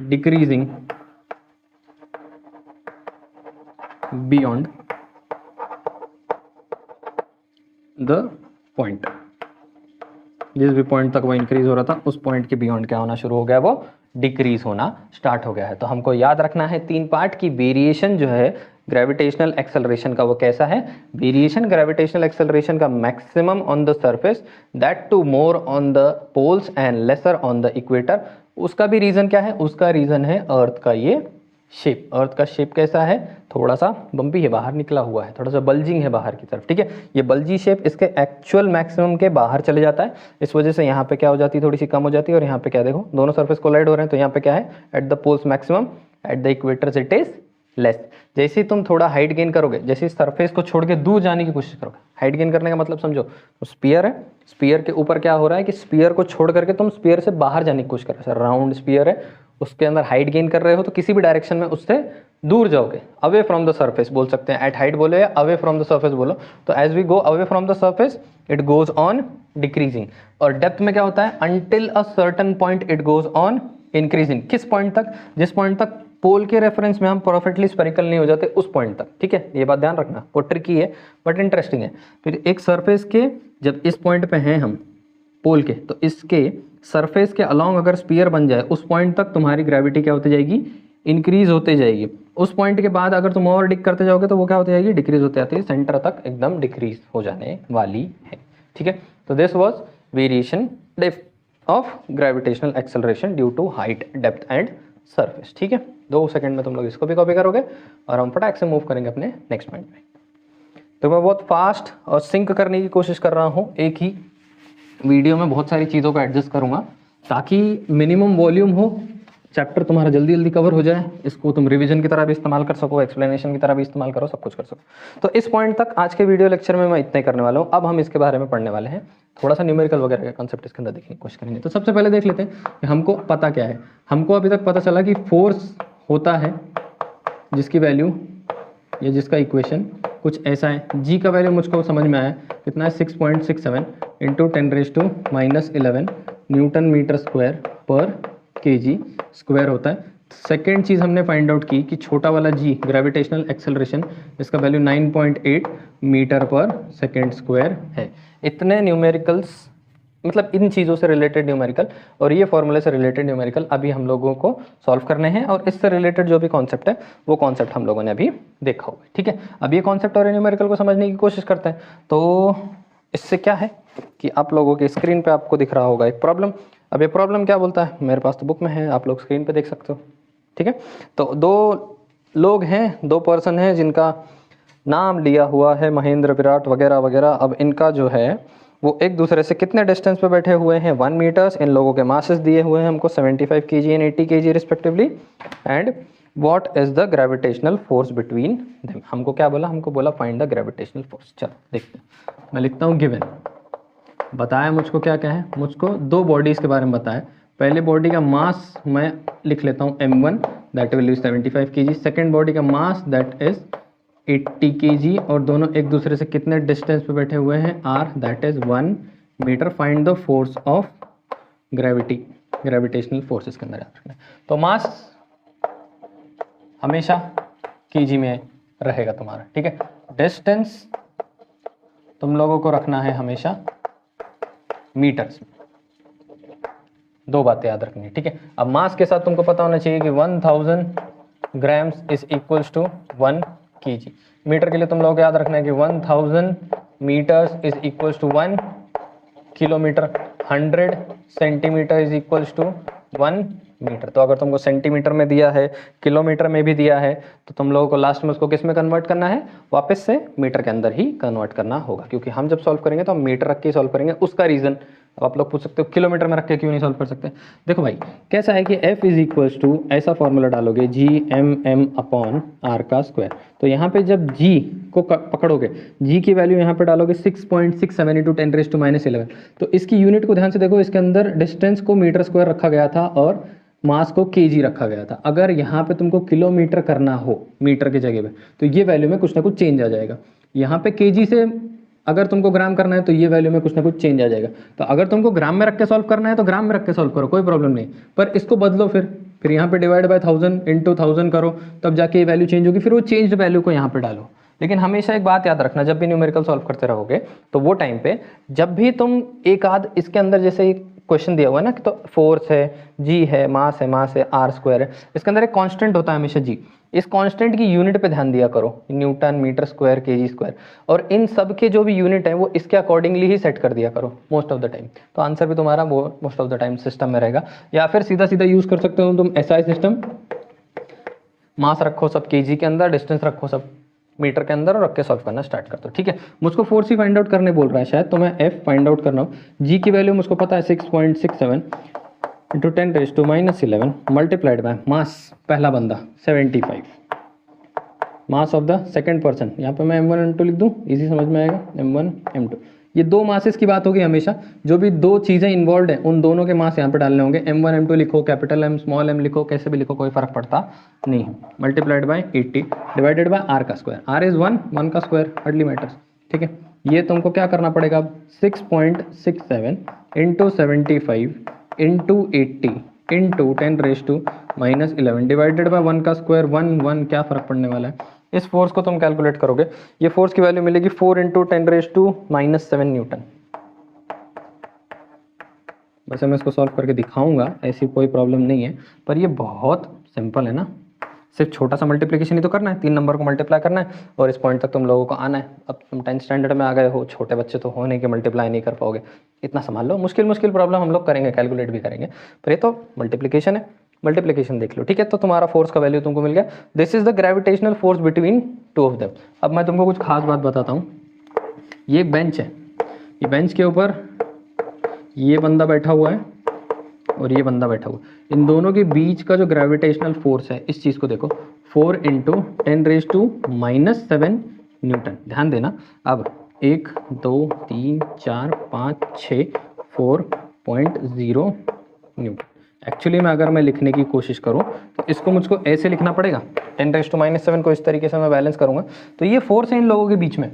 decreasing beyond the point. जिस भी पॉइंट तक वो इंक्रीज हो रहा था उस पॉइंट के बियॉन्ड क्या होना शुरू हो गया, वो डिक्रीज होना स्टार्ट हो गया है। तो हमको याद रखना है 3 पार्ट की वेरिएशन जो है ग्रेविटेशनल एक्सेलरेशन का, वो कैसा है। वेरिएशन ग्रेविटेशनल एक्सेलरेशन का maximum on the surface, that too more on the poles and lesser on the equator. उसका भी रीजन क्या है, उसका रीजन है अर्थ का ये शेप। अर्थ का शेप कैसा है, थोड़ा सा बम्पी है, बाहर निकला हुआ है, थोड़ा सा बल्जिंग है बाहर की तरफ, ठीक है। ये बल्जी शेप इसके एक्चुअल मैक्सिमम के बाहर चले जाता है, इस वजह से यहाँ पे क्या हो जाती है, थोड़ी सी कम हो जाती है। और यहाँ पे क्या देखो, दोनों सरफेस कोलाइड हो रहे हैं, तो यहाँ पे क्या है, at the poles maximum, at the equators it is less. जैसे ही तुम थोड़ा हाइट गेन करोगे, जैसे सरफेस को छोड़ के दूर जाने की कोशिश करोगे, हाइट गेन करने का मतलब समझो, तो स्पीयर है, स्पीयर के ऊपर क्या हो रहा है कि स्पीयर को छोड़ करके तुम स्पीयर से बाहर जाने की कोशिश कर रहे हो। राउंड स्पीयर है, उसके अंदर हाइट गेन कर रहे हो, तो किसी भी डायरेक्शन में उससे दूर जाओगे, अवे फ्रॉम द सरफेस बोल सकते हैं। एट हाइट बोलो या अवे फ्रॉम द सरफेस बोलो। तो as we go away from the surface it goes on decreasing. और डेप्थ में क्या होता है, until a certain point it goes on increasing. किस पॉइंट तक, जिस पॉइंट तक पोल के रेफरेंस में हम परफेक्टली स्फेरिकल नहीं हो जाते, उस पॉइंट तक, ठीक है। ये बात ध्यान रखना, वो ट्रिकी है बट इंटरेस्टिंग है। फिर एक सरफेस के जब इस पॉइंट पे हैं हम पोल के, तो इसके सरफेस के अलोंग अगर स्पीयर बन जाए, उस पॉइंट तक तुम्हारी ग्रेविटी क्या होती जाएगी, इंक्रीज होते जाएगी। उस पॉइंट के बाद अगर तुम और डिक करते जाओगे तो वो क्या होती जाएगी, डिक्रीज होते जाती है, सेंटर तक एकदम डिक्रीज हो जाने वाली है, ठीक है। तो this was variation of gravitational acceleration due to height, depth and surface, ठीक है। 2 सेकंड में तुम लोग इसको भी कॉपी करोगे और हम फटाक से मूव करेंगे अपने नेक्स्ट पॉइंट में। तो मैं बहुत फास्ट और सिंक करने की कोशिश कर रहा हूँ, एक ही वीडियो में बहुत सारी चीज़ों को एडजस्ट करूँगा ताकि मिनिमम वॉल्यूम हो, चैप्टर तुम्हारा जल्दी जल्दी कवर हो जाए। इसको तुम रिवीजन की तरह भी इस्तेमाल कर सको, एक्सप्लेनेशन की तरह भी इस्तेमाल करो, सब कुछ कर सको। तो इस पॉइंट तक आज के वीडियो लेक्चर में मैं इतना ही करने वाला हूँ। अब हम इसके बारे में पढ़ने वाले हैं, थोड़ा सा न्यूमेरिकल वगैरह का कंसेप्ट इसके अंदर देखने की कोशिश करेंगे। तो सबसे पहले देख लेते हैं कि हमको पता क्या है। हमको अभी तक पता चला कि फोर्स होता है जिसकी वैल्यू या जिसका इक्वेशन कुछ ऐसा है। जी का वैल्यू मुझको समझ में आया, कितना है, 6.67 इंटू 10⁻⁻11 न्यूटन मीटर स्क्वायर पर केजी स्क्वायर होता है। सेकेंड चीज़ हमने फाइंड आउट की कि छोटा वाला जी ग्रेविटेशनल एक्सेलरेशन, इसका वैल्यू 9.8 मीटर पर सेकेंड स्क्वायर है। इतने न्यूमेरिकल्स, मतलब इन चीज़ों से रिलेटेड न्यूमेरिकल और ये फॉर्मूले से रिलेटेड न्यूमेरिकल अभी हम लोगों को सॉल्व करने हैं। और इससे रिलेटेड जो भी कॉन्सेप्ट है वो कॉन्सेप्ट हम लोगों ने अभी देखा हुआ है, ठीक है। अब ये कॉन्सेप्ट और न्यूमेरिकल को समझने की कोशिश करते हैं। तो इससे क्या है कि आप लोगों के स्क्रीन पे आपको दिख रहा होगा एक प्रॉब्लम। अब ये प्रॉब्लम क्या बोलता है, मेरे पास तो बुक में है, आप लोग स्क्रीन पे देख सकते हो, ठीक है। तो 2 लोग हैं, 2 पर्सन हैं जिनका नाम लिया हुआ है महेंद्र, विराट वगैरह वगैरह। अब इनका जो है वो एक दूसरे से कितने डिस्टेंस पे बैठे हुए हैं, 1 मीटर्स। इन लोगों के मासेस दिए हुए हैं हमको 75 kg and 80 kg respectively. And what is the gravitational force between them. हमको क्या बोला, हमको बोला फाइंड द ग्रेविटेशनल फोर्स। चलो देखते हैं, मैं लिखता हूँ गिवन। बताया मुझको क्या क्या है, मुझको 2 बॉडीज़ के बारे में बताया। पहले बॉडी का मास मैं लिख लेता हूँ m1, that will be 75 kg। Second body का मास दैट इज 80 kg, और दोनों एक दूसरे से कितने डिस्टेंस पे बैठे हुए हैं, r, that is 1 meter. Find the force of gravity, gravitational forces के अंदर याद रखना है। तो मास हमेशा kg में रहेगा तुम्हारा, ठीक है। डिस्टेंस तुम लोगों को रखना है हमेशा मीटर्स में। 2 बातें याद रखनी है, ठीक है। अब मास के साथ तुमको पता होना चाहिए कि 1000 grams is equals to 1 kg। Meter के लिए तुम लोगों को याद रखना है कि 1000 meters is equals to 1 kilometer. 100 centimeter is equals to 1 meter. तो अगर तुमको सेंटीमीटर में दिया है, किलोमीटर में भी दिया है, तो तुम लोगों को लास्ट में उसको किस में कन्वर्ट करना है, वापस से मीटर के अंदर ही कन्वर्ट करना होगा, क्योंकि हम जब सॉल्व करेंगे तो हम मीटर रख के सॉल्व करेंगे। उसका रीज़न अब आप लोग पूछ सकते हो किलोमीटर में रख के क्यों नहीं सॉल्व कर सकते। देखो भाई कैसा है कि F इज इक्वल्स टू ऐसा फॉर्मूला डालोगे GMM अपॉन R का स्क्वायर। तो यहाँ पे जब G को पकड़ोगे, G की वैल्यू यहाँ पे डालोगे 6.67 इंटू 10⁻⁻11। तो इसकी यूनिट को ध्यान से देखो, इसके अंदर डिस्टेंस को मीटर स्क्वायर रखा गया था और मास को केजी रखा गया था। अगर यहाँ पे तुमको किलोमीटर करना हो मीटर की जगह पे, तो ये वैल्यू में कुछ ना कुछ चेंज आ जाएगा। यहाँ पे केजी से अगर तुमको ग्राम करना है तो ये वैल्यू में कुछ ना कुछ चेंज आ जाएगा। तो अगर तुमको ग्राम में रख के सॉल्व करना है तो ग्राम में रख के सॉल्व करो, कोई प्रॉब्लम नहीं। पर इसको बदलो, फिर यहाँ पे डिवाइड बाय 1000 इंटू 1000 करो, तब जाके ये वैल्यू चेंज होगी। फिर वो चेंज्ड वैल्यू को यहाँ पे डालो। लेकिन हमेशा एक बात याद रखना, जब भी न्यूमेरिकल सॉल्व करते रहोगे तो वो टाइम पे जब भी तुम एक आध इसके अंदर जैसे क्वेश्चन दिया हुआ है ना कि तो फोर्स है, जी है, मास है, आर स्क्वायर है, इसके अंदर एक कांस्टेंट होता है हमेशा जी। इस कांस्टेंट की यूनिट पे ध्यान दिया करो, newton, meter square, KG square, और इन सब के जो भी यूनिट है वो इसके अकॉर्डिंगली ही सेट कर दिया करो मोस्ट ऑफ द टाइम। तो आंसर भी तुम्हारा वो most of the time system में रहेगा। या फिर सीधा सीधा यूज कर सकते हो तुम SI सिस्टम, मास रखो सब केजी के अंदर, डिस्टेंस रखो सब मीटर के अंदर और रख के सॉल्व करना स्टार्ट कर दो। ठीक है, मुझको फोर्स ही फाइंड आउट करने बोल रहा है शायद, तो मैं F फाइंड आउट कर रहा हूँ। जी की वैल्यू मुझको पता है 6.67 इंटू 10⁻⁻11 मल्टीप्लाइड बाय मास, पहला बंदा 75, मास ऑफ द सेकंड पर्सन, यहाँ पे मैं M1 M2 लिख दूँ, इजी समझ में आएगा, M1 M2। ये दो मासेस की बात होगी हमेशा, जो भी दो चीज़ें इन्वॉल्व हैं उन दोनों के मास यहाँ पे डालने होंगे। M1 M2 लिखो, कैपिटल M स्मॉल m लिखो, कैसे भी लिखो कोई फर्क पड़ता नहीं। Multiplied by 80 divided by R का स्क्वायर, R इज 1 का स्क्वायर हार्डली मैटर्स। ठीक है, ये तुमको क्या करना पड़ेगा अब, 6.67 into 75 into 80 into 10⁻⁻11 divided by 1 का स्क्वायर, 1 क्या फ़र्क पड़ने वाला है। इस फोर्स को तुम कैलकुलेट करोगे, ये फोर्स की वैल्यू मिलेगी 4 इंटू 10⁻⁻7 न्यूटन। वैसे मैं इसको सॉल्व करके दिखाऊंगा, ऐसी कोई प्रॉब्लम नहीं है, पर ये बहुत सिंपल है ना। सिर्फ छोटा सा मल्टीप्लिकेशन ही तो करना है, 3 नंबर को मल्टीप्लाई करना है और इस पॉइंट तक तुम लोगों को आना है। अब तुम 10th स्टैंडर्ड में आ गए हो, छोटे बच्चे तो हो नहीं कि मल्टीप्लाई नहीं कर पाओगे, इतना संभाल लो। मुश्किल प्रॉब्लम हम लोग करेंगे, कैलकुलेट भी करेंगे, पर ये तो मल्टीप्लिकेशन है, मल्टीप्लिकेशन देख लो। ठीक है, तो तुम्हारा फोर्स का वैल्यू तुमको मिल गया। This is the gravitational force between two of them. अब मैं तुमको कुछ खास बात बताता हूँ। ये एक बेंच है, ये बेंच के ऊपर ये बंदा बैठा हुआ है और ये बंदा बैठा हुआ है। इन दोनों के बीच का जो ग्रेविटेशनल फोर्स है, इस चीज़ को देखो, 4 इंटू 10⁻⁻7 न्यूटन। ध्यान देना, अब 1 2 3 4 5 6 4.0 न्यूटन। एक्चुअली में अगर मैं लिखने की कोशिश करूं तो इसको मुझको ऐसे लिखना पड़ेगा, 10⁻⁻7 को इस तरीके से मैं बैलेंस करूंगा। तो ये फोर्स है इन लोगों के बीच में,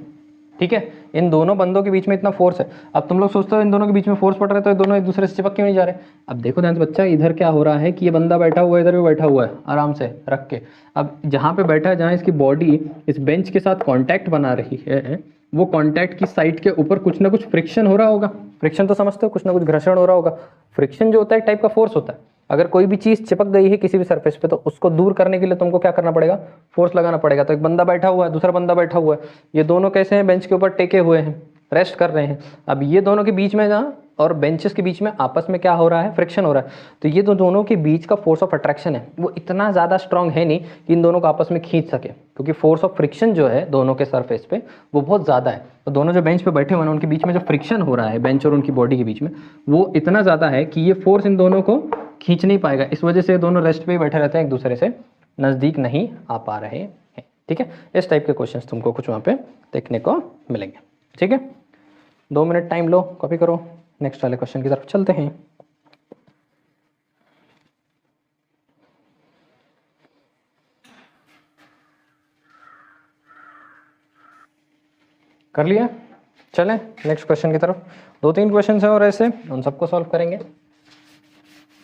ठीक है, इन दोनों बंदों के बीच में इतना फोर्स है। अब तुम लोग सोचते हो इन दोनों के बीच में फोर्स पड़ रहा है तो ये दोनों एक दूसरे से चिपक क्यों नहीं जा रहे। अब देखो ध्यान से बच्चा, इधर क्या हो रहा है कि ये बंदा बैठा हुआ है, इधर भी बैठा हुआ है आराम से रख के। अब जहाँ पे बैठा है, जहाँ इसकी बॉडी इस बेंच के साथ कॉन्टैक्ट बना रही है, वो कॉन्टैक्ट की साइड के ऊपर कुछ ना कुछ फ्रिक्शन हो रहा होगा। फ्रिक्शन तो समझते हो, कुछ ना कुछ घर्षण हो रहा होगा। फ्रिक्शन जो होता है एक टाइप का फोर्स होता है। अगर कोई भी चीज़ चिपक गई है किसी भी सरफेस पे, तो उसको दूर करने के लिए तुमको क्या करना पड़ेगा, फोर्स लगाना पड़ेगा। तो एक बंदा बैठा हुआ है, दूसरा बंदा बैठा हुआ है, ये दोनों कैसे हैं, बेंच के ऊपर टेके हुए हैं, रेस्ट कर रहे हैं। अब ये दोनों के बीच में जहाँ और बेंचेस के बीच में आपस में क्या हो रहा है, फ्रिक्शन हो रहा है। तो ये दोनों के बीच का फोर्स ऑफ अट्रैक्शन है, वो इतना ज़्यादा स्ट्रांग है नहीं कि इन दोनों को आपस में खींच सके, क्योंकि फोर्स ऑफ फ्रिक्शन जो है दोनों के सरफेस पे वो बहुत ज़्यादा है। तो दोनों जो बेंच पे बैठे हुए हैं उनके बीच में जो फ्रिक्शन हो रहा है, बेंच और उनकी बॉडी के बीच में, वो इतना ज़्यादा है कि ये फोर्स इन दोनों को खींच नहीं पाएगा। इस वजह से दोनों रेस्ट पे ही बैठे रहते हैं, एक दूसरे से नज़दीक नहीं आ पा रहे हैं। ठीक है, इस टाइप के क्वेश्चंस तुमको कुछ वहाँ पे देखने को मिलेंगे। ठीक है, 2 मिनट टाइम लो, कॉपी करो, नेक्स्ट वाले क्वेश्चन की तरफ चलते हैं। कर लिया, चलें नेक्स्ट क्वेश्चन की तरफ। 2-3 क्वेश्चन है और ऐसे उन सबको सॉल्व करेंगे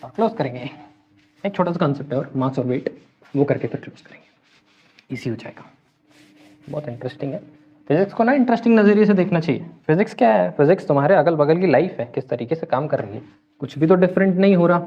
और क्लोज करेंगे। एक छोटा सा कॉन्सेप्ट है और मास और वेट, वो करके फिर क्लोज करेंगे, इजी हो जाएगा। बहुत इंटरेस्टिंग है। फिजिक्स को ना इंटरेस्टिंग नज़रिए से देखना चाहिए। फिजिक्स क्या है, फिजिक्स तुम्हारे अगल बगल की लाइफ है, किस तरीके से काम कर रही है, कुछ भी तो डिफरेंट नहीं हो रहा।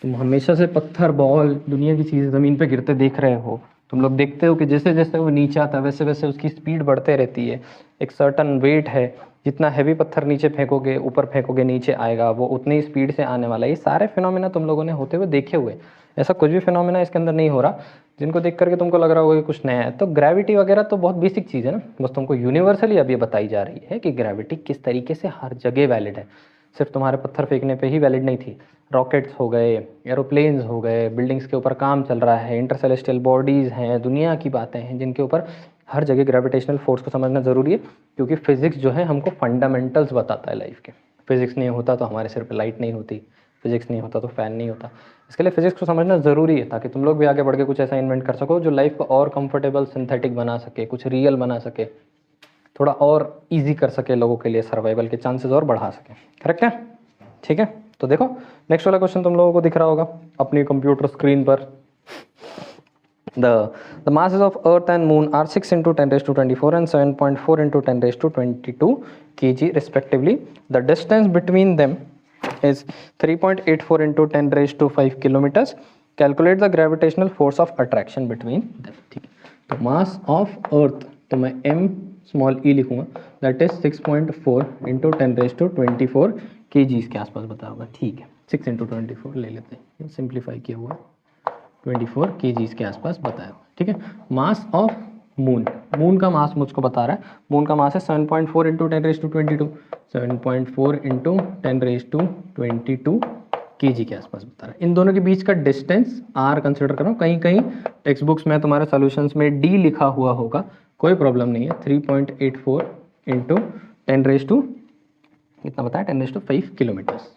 तुम हमेशा से पत्थर, बॉल, दुनिया की चीज़ें ज़मीन पे गिरते देख रहे हो। तुम लोग देखते हो कि जैसे जैसे वो नीचे आता है वैसे वैसे उसकी स्पीड बढ़ते रहती है। एक सर्टन वेट है, जितना हैवी पत्थर नीचे फेंकोगे, ऊपर फेंकोगे, नीचे आएगा, वो उतनी स्पीड से आने वाला है। ये सारे फिनोमेना तुम लोगों ने होते हुए देखे हुए। ऐसा कुछ भी फिनोमेना इसके अंदर नहीं हो रहा जिनको देख करके तुमको लग रहा होगा कि कुछ नया है। तो ग्रेविटी वगैरह तो बहुत बेसिक चीज़ है ना, बस तुमको यूनिवर्सली अब ये बताई जा रही है कि ग्रेविटी किस तरीके से हर जगह वैलिड है। सिर्फ तुम्हारे पत्थर फेंकने पे ही वैलिड नहीं थी, रॉकेट्स हो गए, एरोप्लेन्स हो गए, बिल्डिंग्स के ऊपर काम चल रहा है, इंटरसेलेस्टियल बॉडीज़ हैं, दुनिया की बातें हैं जिनके ऊपर हर जगह ग्रेविटेशनल फोर्स को समझना ज़रूरी है, क्योंकि फिज़िक्स जो है हमको फंडामेंटल्स बताता है लाइफ के। फिज़िक्स नहीं होता तो हमारे सिर पे लाइट नहीं होती, फिज़िक्स नहीं होता तो फ़ैन नहीं होता। इसके लिए फिज़िक्स को समझना ज़रूरी है ताकि तुम लोग भी आगे बढ़ के कुछ ऐसा इन्वेंट कर सको जो लाइफ को और कंफर्टेबल, सिंथेटिक बना सके, कुछ रियल बना सके, थोड़ा और ईजी कर सके लोगों के लिए, सर्वाइवल के चांसेस और बढ़ा सके। करेक्ट है? ठीक है, तो देखो नेक्स्ट वाला क्वेश्चन तुम लोगों को दिख रहा होगा अपनी कंप्यूटर स्क्रीन पर। The masses of Earth and Moon are 6 into 10 raised to 24 and 7.4 into 10 raised to 22 kg respectively. The distance between them is 3.84 into 10 raised to 5 kilometers. Calculate the gravitational force of attraction between them. ठीक है, तो mass of Earth तो मैं m स्मॉल e लिखूंगा, that is 6.4 into 10 raise to 24 kg के आसपास बता होगा। ठीक है, 6 इंटू 24 ले लेते हैं, सिंप्लीफाई किया हुआ 24 kg के आसपास बताया। ठीक है, मास ऑफ मून, मून का मास मुझको बता रहा है, मून का मास है 7.4 into 10 raise to 22, 7.4 into 10 raise to 22 kg के आसपास बता रहा है। इन दोनों के बीच का डिस्टेंस r कंसिडर करो, कहीं कहीं टेक्स्ट बुक्स में तुम्हारे सॉल्यूशंस में d लिखा हुआ होगा, कोई प्रॉब्लम नहीं है। 3.84 इंटू 10 रेज टू कितना बताया, 10 रेज टू 5 किलोमीटर्स।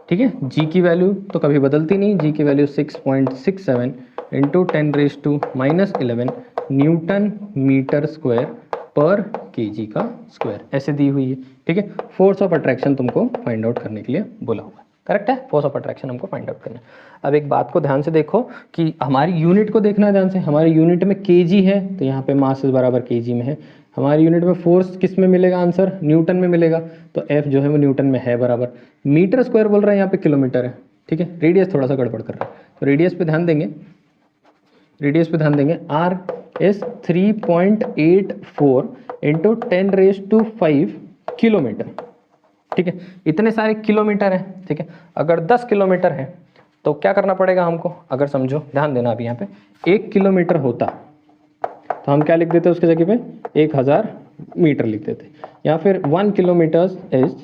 ठीक है, जी की वैल्यू तो कभी बदलती नहीं, जी की value 6.67 into 10 raise to -11 newton meter square पर केजी का स्क्वायर, ऐसे दी हुई है। ठीक है, फोर्स ऑफ अट्रैक्शन तुमको फाइंड आउट करने के लिए बोला हुआ है। करेक्ट है, फोर्स ऑफ अट्रैक्शन हमको फाइंड आउट करना है। अब एक बात को ध्यान से देखो कि हमारी यूनिट को देखना है ध्यान से, हमारी यूनिट में केजी है तो यहाँ पे मास बराबर केजी में है। हमारी यूनिट में फोर्स किस में मिलेगा, आंसर न्यूटन में मिलेगा, तो एफ जो है वो न्यूटन में है बराबर। मीटर स्क्वायर बोल रहा है, यहाँ पे किलोमीटर है। ठीक है, रेडियस थोड़ा सा गड़बड़ कर रहा है, तो रेडियस पे ध्यान देंगे, रेडियस पे ध्यान देंगे। R is 3.84 into 10 raise to 5 kilometer. ठीक है, इतने सारे किलोमीटर हैं। ठीक है, अगर 10 किलोमीटर है तो क्या करना पड़ेगा हमको, अगर समझो, ध्यान देना अभी यहाँ पे 1 किलोमीटर होता तो हम क्या लिख देते उसके जगह पे 1000 मीटर लिख देते, या फिर 1 kilometer is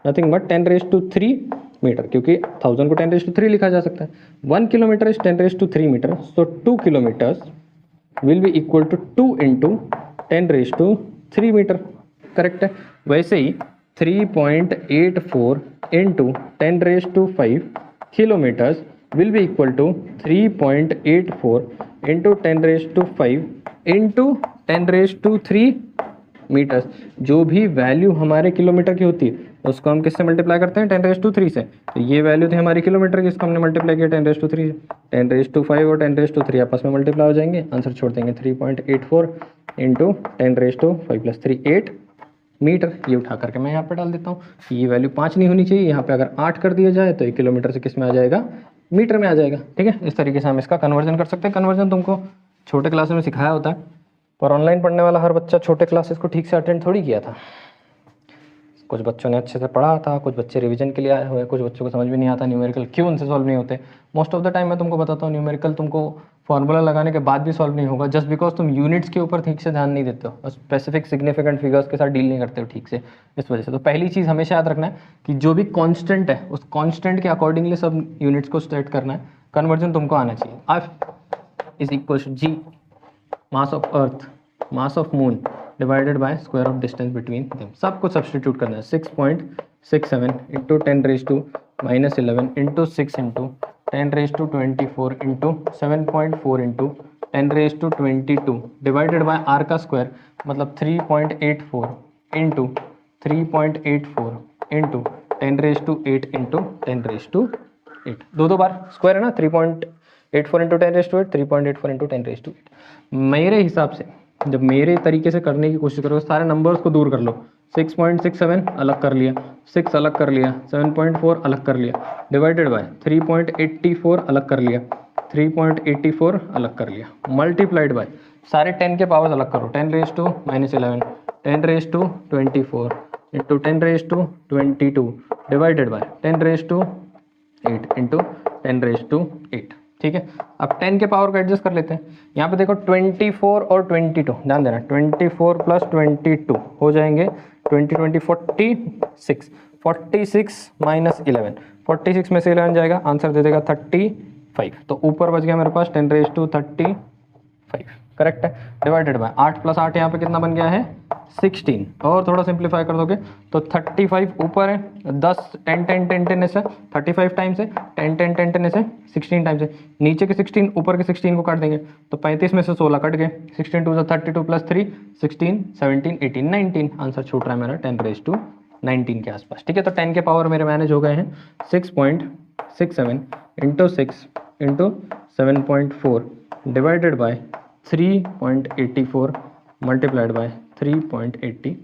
nothing but 10 raise to 3 meter, क्योंकि 1000 को 10 रेज टू 3 लिखा जा सकता है। 1 kilometer is 10 raise to 3 meter, so 2 kilometers will be equal to 2 into 10 raise to 3 meter. Correct है, वैसे ही 3.84 into 10 raise to 5 kilometers will be equal to 3.84 into 10 raise to 5 into 10 raise to 3 meters. जो भी वैल्यू हमारे किलोमीटर की होती है उसको हम किससे मल्टीप्लाई करते हैं, 10 रेज टू 3 से। तो ये वैल्यू थी हमारी किलोमीटर की, इसको हमने मल्टीप्लाई किया 10 रेज टू 3 से। 10 रेज टू 5 और 10 रेज टू 3 आपस में मल्टीप्लाई हो जाएंगे, आंसर छोड़ देंगे 3.84 into 10 raise to 5 plus 3 8 meter. ये उठा करके मैं यहाँ पे डाल देता हूँ, ये वैल्यू 5 नहीं होनी चाहिए, यहाँ पे अगर 8 कर दिया जाए तो ये किलोमीटर से किस में आ जाएगा, मीटर में आ जाएगा। ठीक है, इस तरीके से हम इसका कन्वर्जन कर सकते हैं। कन्वर्जन तुमको छोटे क्लासेस में सिखाया होता है, पर ऑनलाइन पढ़ने वाला हर बच्चा छोटे क्लासेस को ठीक से अटेंड थोड़ी किया था। कुछ बच्चों ने अच्छे से पढ़ा था, कुछ बच्चे रिवीजन के लिए आए हुए, कुछ बच्चों को समझ भी नहीं आता न्यूमेरिकल क्यों उनसे सॉल्व नहीं होते। मोस्ट ऑफ द टाइम मैं तुमको बताता हूँ न्यूमेरिकल तुमको फॉर्मूला लगाने के बाद भी सॉल्व नहीं होगा, जस्ट बिकॉज तुम यूनिट्स के ऊपर ठीक से ध्यान नहीं देते हो, स्पेसिफिक सिग्निफिकेंट फिगर्स के साथ डील नहीं करते हो ठीक से, इस वजह से। तो पहली चीज़ हमेशा याद रखना है कि जो भी कॉन्स्टेंट है उस कॉन्स्टेंट के अकॉर्डिंगली सब यूनिट्स को स्टेट करना है। कन्वर्जन तुमको आना चाहिए। F is equal to G mass of earth mass of moon divided by square of distance between them. सब कुछ सब्सटीट्यूट करना है। 6.67 into 10 raise to -11 into 6 into 10 raise to 24 into 7.4 into 10 raise to 22 divided by R का स्क्वायर, मतलब 3.84 into 3.84 into 10 raise to 8 into 10 raise to 8। दो बार स्क्वायर है ना, 3.84 into 10 raise to 8, 3.84 into 10 raise to 8। मेरे हिसाब से जब मेरे तरीके से करने की कोशिश करो, सारे नंबर्स को दूर कर लो। 6.67 अलग कर लिया, 6 अलग कर लिया, 7.4 अलग कर लिया, डिवाइडेड बाय 3.84 अलग कर लिया, 3.84 अलग कर लिया, मल्टीप्लाइड बाय सारे 10 के पावर्स अलग करो, 10 raise to -11, 10⁻24 into 10⁻22 divided by 10⁻8 into 10⁻8। ठीक है, अब 10 के पावर को एडजस्ट कर लेते हैं। यहाँ पे देखो 24 और 22, ध्यान देना 24 प्लस 22 हो जाएंगे 46 माइनस 11, 46 में से 11 जाएगा, आंसर दे देगा 35। तो ऊपर बच गया मेरे पास 10⁻35, करेक्ट है। डिवाइडेड बाय 8 प्लस 8 यहाँ पे कितना बन गया है 16, और थोड़ा सिंप्लीफाई कर दोगे तो 35 ऊपर है, 10 10 10 10 10 ऐसे 35 टाइम्स है, 10 10 10 10 ऐसे 16 टाइम्स है, नीचे के 16 ऊपर के 16 को काट देंगे तो 35 में से 16 कट गए, 16 2 32 प्लस 3 16 17 18 19, आंसर छूट रहा है मेरा 10⁻19 के आसपास। ठीक है, तो 10 के पावर मेरे मैनेज हो गए हैं 6.67 into 6 into 7.4 divided by 3.84 multiplied by 3.84।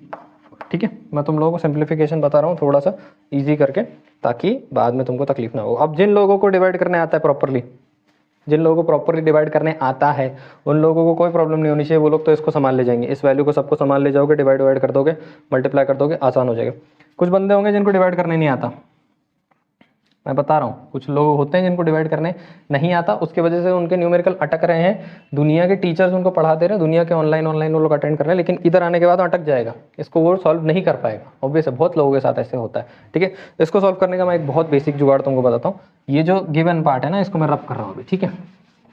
ठीक है, मैं तुम लोगों को सिंप्लीफिकेशन बता रहा हूँ थोड़ा सा इजी करके, ताकि बाद में तुमको तकलीफ ना हो। अब जिन लोगों को डिवाइड करने आता है प्रॉपरली, जिन लोगों को प्रॉपरली डिवाइड करने आता है उन लोगों को कोई प्रॉब्लम नहीं होनी चाहिए, वो लोग तो इसको संभाल ले जाएंगे, इस वैल्यू को सबको संभाल ले जाओगे, डिवाइड कर दोगे, मल्टीप्लाई कर दोगे, आसान हो जाएगा। कुछ बंदे होंगे जिनको डिवाइड करने नहीं आता, मैं बता रहा हूँ, कुछ लोग होते हैं जिनको डिवाइड करने नहीं आता, उसके वजह से उनके न्यूमेरिकल अटक रहे हैं, दुनिया के टीचर्स उनको पढ़ा दे रहे हैं, दुनिया के ऑनलाइन वो लोग अटेंड कर रहे हैं, लेकिन इधर आने के बाद अटक जाएगा, इसको वो सॉल्व नहीं कर पाएगा। ऑब्वियस है, बहुत लोगों के साथ ऐसे होता है। ठीक है, इसको सॉल्व करने का मैं एक बहुत बेसिक जुगाड़ तुमको बताता हूँ। ये जो गिवन पार्ट है ना, इसको मैं रब कर रहा हूँ अभी। ठीक है,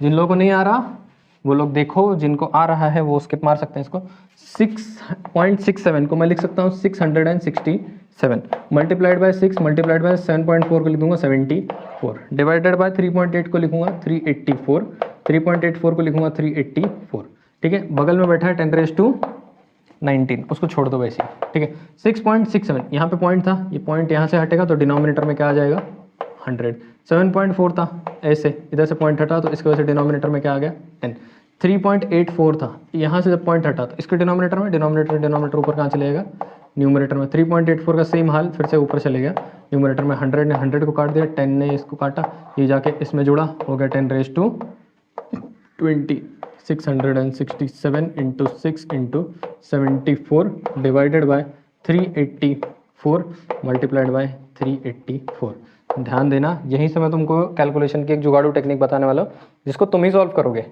जिन लोगों को नहीं आ रहा वो लोग देखो, जिनको आ रहा है वो स्किप मार सकते हैं इसको। 6.67 को मैं लिख सकता हूँ 667 मल्टीप्लाइड बाय 6 मल्टीप्लाइड बाय 7.4 को लिख दूंगा 74 डिवाइडेड बाय 3.8 को लिखूंगा 384, 3.84 को लिखूंगा 384। ठीक है, बगल में बैठा है 10⁻19, उसको छोड़ दो वैसे। ठीक है, 6.67 यहाँ पे पॉइंट था, ये पॉइंट यहाँ से हटेगा तो डिनोमिनेटर में क्या आ जाएगा 100। 7.4 था, ऐसे इधर से पॉइंट हटा तो इसकी वजह से डिनोमिनेटर में क्या आ गया 10। 3.84 था, यहाँ से जब पॉइंट हटा तो इसके डिनोमिनेटर में, डिनोमिनेटर ऊपर कहाँ चलेगा न्यूमरेटर में। 3.84 का सेम हाल फिर से ऊपर चले गया न्यूमरेटर में। 100 ने 100 को काट दिया, 10 ने इसको काटा, ये जाके इसमें जुड़ा, हो गया 10⁻20। 667 into 6 into 74 divided by 384 multiplied by 384। ध्यान देना, यहीं से मैं तुमको कैलकुलेशन की एक जुगाड़ू टेक्निक बताने वाला हूँ, जिसको तुम ही सॉल्व करोगे।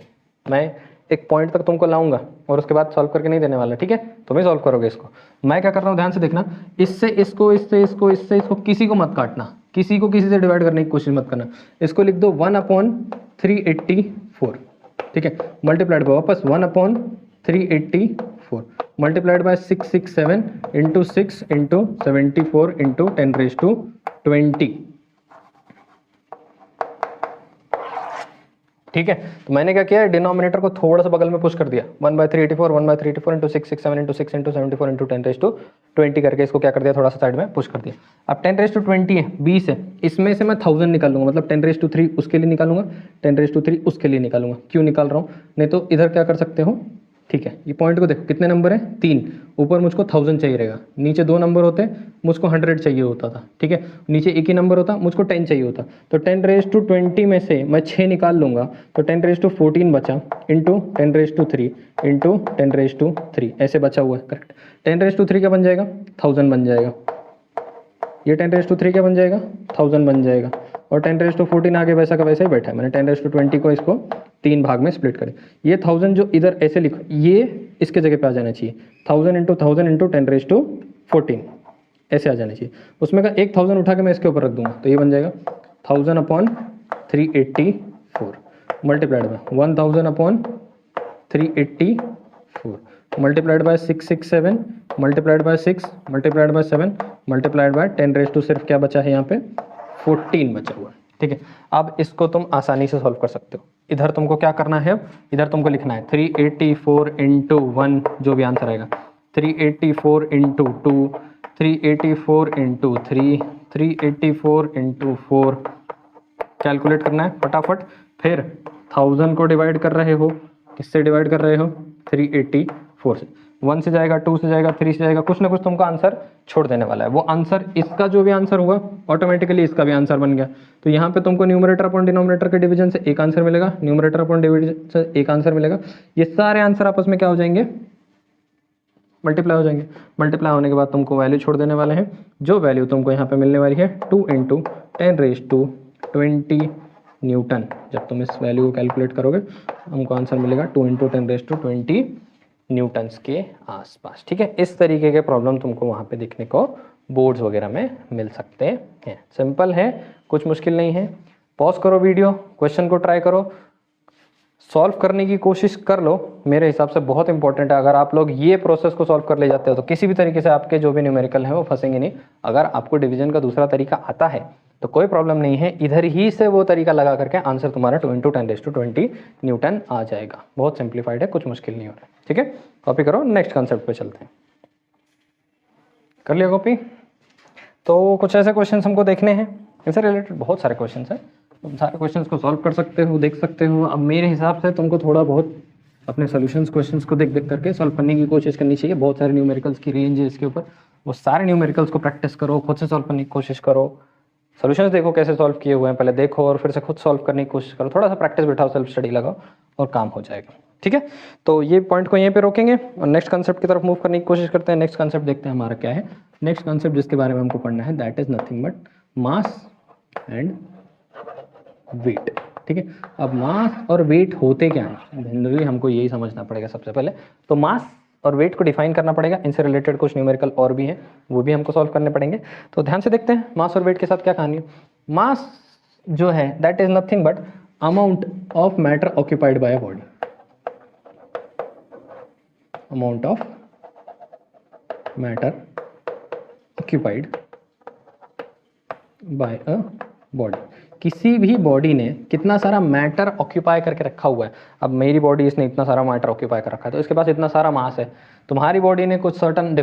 मैं एक पॉइंट तक तुमको लाऊंगा और उसके बाद सॉल्व करके नहीं देने वाला। ठीक है, तुम ही सॉल्व करोगे इसको। मैं क्या कर रहा हूँ ध्यान से देखना, इससे इसको, इससे इसको, इससे इसको, किसी को मत काटना, किसी को किसी से डिवाइड करने की कोशिश मत करना। इसको लिख दो 1/384। ठीक है, मल्टीप्लाइड बाय वापस 1/384 multiplied by 667 into 6 into 74 into 10⁻20। ठीक है, तो मैंने क्या किया, डिनोमिनेटर को थोड़ा सा बगल में पुश कर दिया, 1/384 1/384 इंटू 667 इंटू 6 इंटू 74 इंटू 10⁻20 करके इसको क्या कर दिया, थोड़ा सा साइड में पुश कर दिया। अब 10⁻20 है, 20 है, इसमें से मैं 1000 निकालूंगा, मतलब 10⁻3 उसके लिए निकालूंगा, 10⁻3 उसके लिए निकालूंगा। क्यों निकाल रहा हूँ, नहीं तो इधर क्या कर सकते हो। ठीक है, ये पॉइंट को देखो, कितने नंबर है 3, ऊपर मुझको 1000 चाहिए रहेगा, नीचे 2 नंबर होते, मुझको 100 चाहिए होता था। ठीक है, नीचे एक ही नंबर होता, मुझको 10 चाहिए होता। तो 10⁻20 में से मैं 6 निकाल लूँगा तो 10⁻14 बचा, इंटू 10⁻3 इंटू 10⁻3 ऐसे बचा हुआ है। करेक्ट, 10⁻3 क्या बन जाएगा 1000 बन जाएगा, ये 10⁻3 क्या बन जाएगा 1000 बन जाएगा, और 10⁻14 आगे वैसा का वैसा ही बैठा है। मैंने 10⁻20 को इसको 3 भाग में स्प्लिट करें। ये 1000 जो इधर ऐसे लिखो, ये इसके जगह पे आ जाना चाहिए, 1000 इंटू 10⁻14 ऐसे आ जाना चाहिए। उसमें का एक 1000 उठा के मैं इसके ऊपर रख दूंगा तो ये बन जाएगा 1000/384 multiplied by 1000/384 multiplied by 667 multiplied by 6 multiplied by 7 multiplied by 10 सिर्फ क्या बचा है यहाँ पे 14 बचा हुआ है। ठीक है, अब इसको तुम आसानी से सॉल्व कर सकते हो। इधर तुमको क्या करना है, इधर तुमको लिखना है 384 इंटू 1 जो भी आंसर आएगा, 384 इंटू 2, 384 इंटू 3, 384 इंटू 4 कैलकुलेट करना है फटाफट। फिर 1000 को डिवाइड कर रहे हो, किससे डिवाइड कर रहे हो 384 से, 1 से जाएगा, 2 से जाएगा, 3 से जाएगा, कुछ ना कुछ तुमको आंसर छोड़ देने वाला है। वो आंसर, इसका जो भी आंसर हुआ ऑटोमेटिकली इसका भी आंसर बन गया। तो यहाँ पे तुमको न्यूमरेटर अपॉन डिनोमिनेटर के डिवीजन से एक आंसर मिलेगा, न्यूमरेटर अपॉन डिवीजन से एक आंसर मिलेगा। ये सारे आंसर आपस में क्या हो जाएंगे मल्टीप्लाई हो जाएंगे। मल्टीप्लाई होने के बाद तुमको वैल्यू छोड़ देने वाले हैं, जो वैल्यू तुमको यहाँ पे मिलने वाली है 2 × 10⁻20 न्यूटन। जब तुम इस वैल्यू को कैलकुलेट करोगे हमको आंसर मिलेगा 2 × 10⁻20 न्यूटन्स के आसपास। ठीक है, इस तरीके के प्रॉब्लम तुमको वहाँ पे देखने को बोर्ड्स वगैरह में मिल सकते हैं। सिंपल है, कुछ मुश्किल नहीं है। पॉज करो वीडियो, क्वेश्चन को ट्राई करो, सॉल्व करने की कोशिश कर लो। मेरे हिसाब से बहुत इंपॉर्टेंट है। अगर आप लोग ये प्रोसेस को सॉल्व कर ले जाते हो तो किसी भी तरीके से आपके जो भी न्यूमेरिकल हैं वो फंसेंगे नहीं। अगर आपको डिवीजन का दूसरा तरीका आता है तो कोई प्रॉब्लम नहीं है, इधर ही से वो तरीका लगा करके आंसर तुम्हारा 2 × 10⁻20 न्यूटन आ जाएगा। बहुत सिंप्लीफाइड है, कुछ मुश्किल नहीं हो रहा है। ठीक है, कॉपी करो, नेक्स्ट कॉन्सेप्ट पे चलते हैं। कर लिया कॉपी? तो कुछ ऐसे क्वेश्चन हमको देखने हैं, इनसे रिलेटेड बहुत सारे क्वेश्चन हैं। तुम सारे क्वेश्चंस को सॉल्व कर सकते हो, देख सकते हो। अब मेरे हिसाब से तुमको थोड़ा बहुत अपने सॉल्यूशंस क्वेश्चंस को देख देख करके सॉल्व करने की कोशिश करनी चाहिए। बहुत सारे न्यूमेरिकल्स की रेंज है इसके ऊपर, वो सारे न्यूमेरिकल्स को प्रैक्टिस करो, खुद से सॉल्व करने की कोशिश करो। सॉल्यूशंस देखो कैसे सॉल्व किए हुए हैं, पहले देखो और फिर से खुद सॉल्व करने की कोशिश करो। थोड़ा सा प्रैक्टिस बिठाओ, सेल्फ स्टडी लगाओ और काम हो जाएगा। ठीक है, तो ये पॉइंट को यहीं पे रोकेंगे और नेक्स्ट कॉन्सेप्ट की तरफ मूव करने की कोशिश करते हैं। नेक्स्ट कॉन्सेप्ट देखते हैं हमारा क्या है। नेक्स्ट कॉन्सेप्ट जिसके बारे में हमको पढ़ना है that is nothing but mass and weight. ठीक है, अब मास और वेट होते क्या हैं, जनरली हमको यही समझना पड़ेगा सबसे पहले। तो मास और वेट को डिफाइन करना पड़ेगा। इनसे रिलेटेड कुछ न्यूमेरिकल और भी हैं, वो भी हमको सॉल्व करने पड़ेंगे। तो ध्यान से देखते हैं मास और वेट के साथ क्या कहानी है। मास जो है that is nothing but amount of matter occupied by a body. Amount of matter occupied by a body. किसी भी बॉडी ने कितना सारा मैटर ऑक्यूपाई करके रखा हुआ है। अब मेरी बॉडी, इसने इतना सारा मैटर ऑक्यूपाई कर रखा है तो इसके पास इतना सारा मास है। तुम्हारी बॉडी ने कुछ certain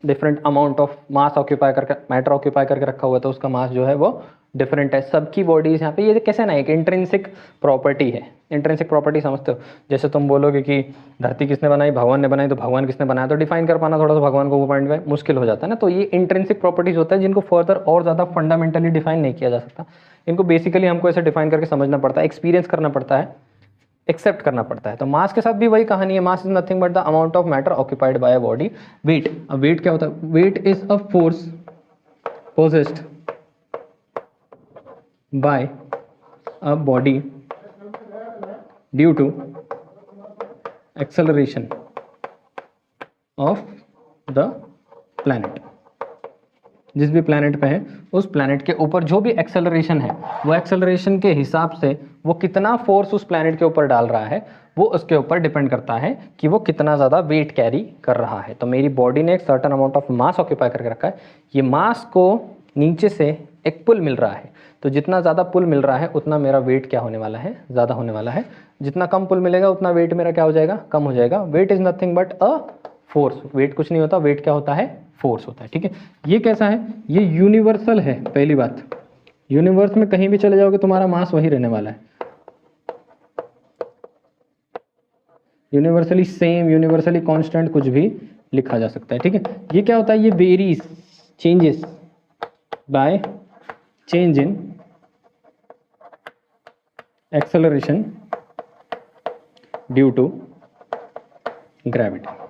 different amount of mass occupy करके, मैटर ऑक्यूपाई करके रखा हुआ है, तो उसका मास जो है वो डिफरेंट है। सबकी बॉडीज यहाँ पे ये कैसे ना, एक इंट्रिंसिक प्रॉपर्टी है। इंट्रिंसिक प्रॉपर्टी समझते हो? जैसे तुम बोलोगे कि धरती किसने बनाई, भगवान ने बनाई, तो भगवान किसने बनाया, तो डिफाइन कर पाना थोड़ा सा भगवान को वो पॉइंट में मुश्किल हो जाता है ना। तो ये इंट्रिंसिक प्रॉपर्टीज होता है जिनको फर्दर और ज़्यादा फंडामेंटली डिफाइन नहीं किया जा सकता। इनको बेसिकली हमको ऐसे डिफाइन करके समझना पड़ता है, एक्सपीरियंस करना पड़ता है, एक्सेप्ट करना पड़ता है। तो मास के साथ भी वही कहानी है। Mass is nothing but the amount of matter occupied by a body. Weight, अब वेट क्या होता है? Weight is a force possessed by a body due to acceleration of the planet. जिस भी प्लैनेट पे है उस प्लैनेट के ऊपर जो भी एक्सेलरेशन है, वो एक्सेलरेशन के हिसाब से वो कितना फोर्स उस प्लैनेट के ऊपर डाल रहा है, वो उसके ऊपर डिपेंड करता है कि वो कितना ज़्यादा वेट कैरी कर रहा है। तो मेरी बॉडी ने एक certain amount of mass occupy करके रखा है। ये मास को नीचे से एक पुल मिल रहा है, तो जितना ज़्यादा पुल मिल रहा है उतना मेरा वेट क्या होने वाला है, ज़्यादा होने वाला है। जितना कम पुल मिलेगा उतना वेट मेरा क्या हो जाएगा, कम हो जाएगा। Weight is nothing but a force. Weight कुछ नहीं होता, वेट क्या होता है, फोर्स होता है। ठीक है, ये कैसा है, ये यूनिवर्सल है। पहली बात, यूनिवर्स में कहीं भी चले जाओगे तुम्हारा मास वही रहने वाला है। यूनिवर्सली सेम, यूनिवर्सली कांस्टेंट कुछ भी लिखा जा सकता है। ठीक है, ये क्या होता है, ये varies, changes by change in acceleration due to gravity.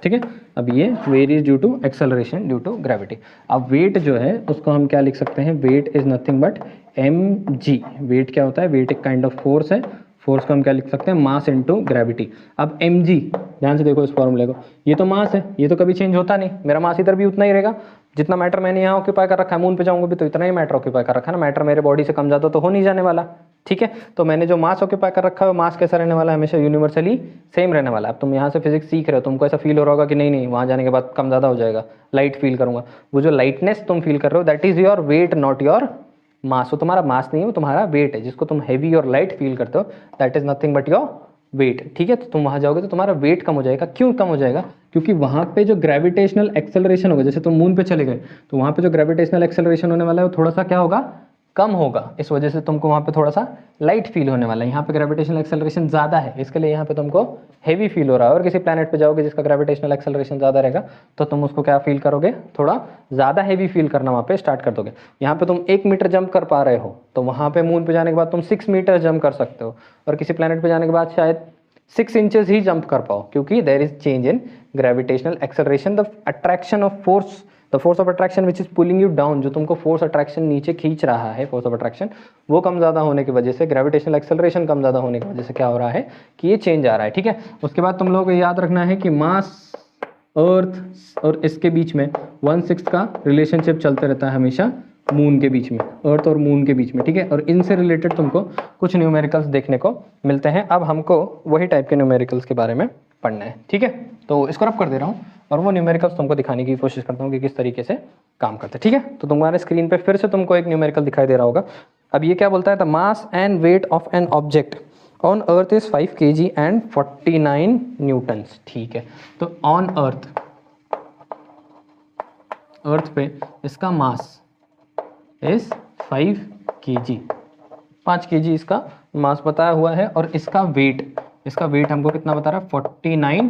ठीक है, अब ये varies due to acceleration due to gravity. अब वेट जो है उसको हम क्या लिख सकते हैं, weight is nothing but mg। Weight क्या होता है, वेट एक काइंड ऑफ फोर्स है। फोर्स को हम क्या लिख सकते हैं, मास इनटू ग्रेविटी। अब mg, ध्यान से देखो इस फॉर्मूले को, ये तो मास है, ये तो कभी चेंज होता नहीं। मेरा मास इधर भी उतना ही रहेगा जितना मैटर मैंने यहाँ ऑक्यूपाई कर रखा है। मून पे जाऊंगा भी तो इतना ही मैटर ऑक्यूपाई कर रखा है ना। मैटर मेरे बॉडी से कम ज़्यादा तो हो नहीं जाने वाला। ठीक है, तो मैंने जो मास ऑक्यूपाई कर रखा है वो मास कैसा रहने वाला है, हमेशा यूनिवर्सली सेम रहने वाला है। अब तुम यहाँ से फिजिक्स सीख रहे हो, तुमको ऐसा फील हो रहा होगा कि नहीं नहीं वहाँ जाने के बाद कम ज़्यादा हो जाएगा, लाइट फील करूँगा। वो जो लाइटनेस तुम फील कर रहे हो that is your weight, not your मास। वो तुम्हारा मास नहीं है, वो तुम्हारा वेट है। जिसको तुम हैवी और लाइट फील करते हो that is nothing but your weight. ठीक है, तो तुम वहाँ जाओगे तो तुम्हारा वेट कम हो जाएगा। क्यों कम हो जाएगा, क्योंकि वहाँ पे जो ग्रेविटेशनल एक्सेलरेशन होगा, जैसे तुम मून पे चले गए तो वहाँ पे जो ग्रेविटेशनल एक्सेलरेशन होने वाला है वो थोड़ा सा क्या होगा, कम होगा। इस वजह से तुमको वहाँ पे थोड़ा सा लाइट फील होने वाला है। यहाँ पे ग्रेविटेशनल एक्सेलरेशन ज़्यादा है, इसके लिए यहाँ पे तुमको हेवी फील हो रहा है। और किसी प्लैनेट पे जाओगे जिसका ग्रेविटेशनल एक्सेलरेशन ज़्यादा रहेगा तो तुम उसको क्या फील करोगे, थोड़ा ज़्यादा हेवी फील करना वहाँ पे स्टार्ट कर दोगे। यहाँ पे तुम 1 मीटर जंप कर पा रहे हो तो वहाँ पे मून पे जाने के बाद तुम 6 मीटर जंप कर सकते हो, और किसी प्लैनेट पे जाने के बाद शायद 6 इंचेस ही जंप कर पाओ, क्योंकि there is change in gravitational acceleration, the attraction of force, the force of attraction which is pulling you down, जो तुमको फोर्स अट्रैक्शन नीचे खींच रहा है, फोर्स ऑफ अट्रैक्शन वो कम ज़्यादा होने की वजह से, ग्रेविटेशनल एक्सेलरेशन कम ज़्यादा होने की वजह से क्या हो रहा है कि ये चेंज आ रहा है, ठीक है। उसके बाद तुम लोगों को याद रखना है कि मास अर्थ और इसके बीच में 1/6 का रिलेशनशिप चलते रहता है हमेशा मून के बीच में, अर्थ और मून के बीच में, ठीक है। और इनसे रिलेटेड तुमको कुछ न्यूमेरिकल्स देखने को मिलते हैं। अब हमको वही टाइप के न्यूमेरिकल्स के बारे में पढ़ना है, ठीक है। तो इसको रब कर दे रहा हूँ और वो न्यूमेरिकल्स तुमको दिखाने की कोशिश करता हूँ कि किस तरीके से काम करते हैं, ठीक है। तो तुम्हारे स्क्रीन पे फिर से तुमको एक न्यूमेरिकल दिखाई दे रहा होगा। अब ये क्या बोलता है, the mass and weight of an object on earth is 5 kg and 49 Newton's, ठीक है। तो ऑन अर्थ पे इसका मास इज 5 kg, 5 kg इसका मास बताया हुआ है, और इसका वेट हमको कितना बता रहा है, 49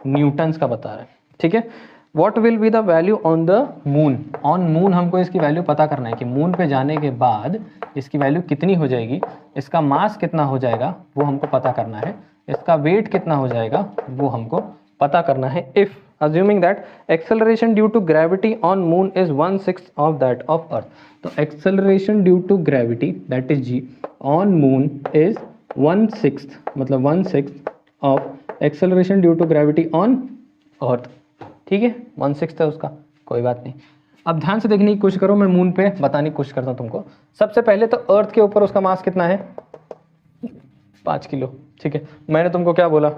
न्यूटन्स का बता रहा है, ठीक है। What will be the value on the moon, on moon हमको इसकी वैल्यू पता करना है कि मून पे जाने के बाद इसकी वैल्यू कितनी हो जाएगी, इसका मास कितना हो जाएगा वो हमको पता करना है, इसका वेट कितना हो जाएगा वो हमको पता करना है। If assuming that acceleration due to gravity on moon is 1/6 of that of earth, तो acceleration due to gravity that is g on moon is 1/6, मतलब 1/6 of acceleration due to gravity on earth, ठीक है। 1/6 है उसका, कोई बात नहीं। अब ध्यान से देखने की कोशिश करो, मैं मून पे बताने की कोशिश करता हूँ तुमको। सबसे पहले तो अर्थ के ऊपर उसका मास कितना है, 5 किलो, ठीक है। मैंने तुमको क्या बोला,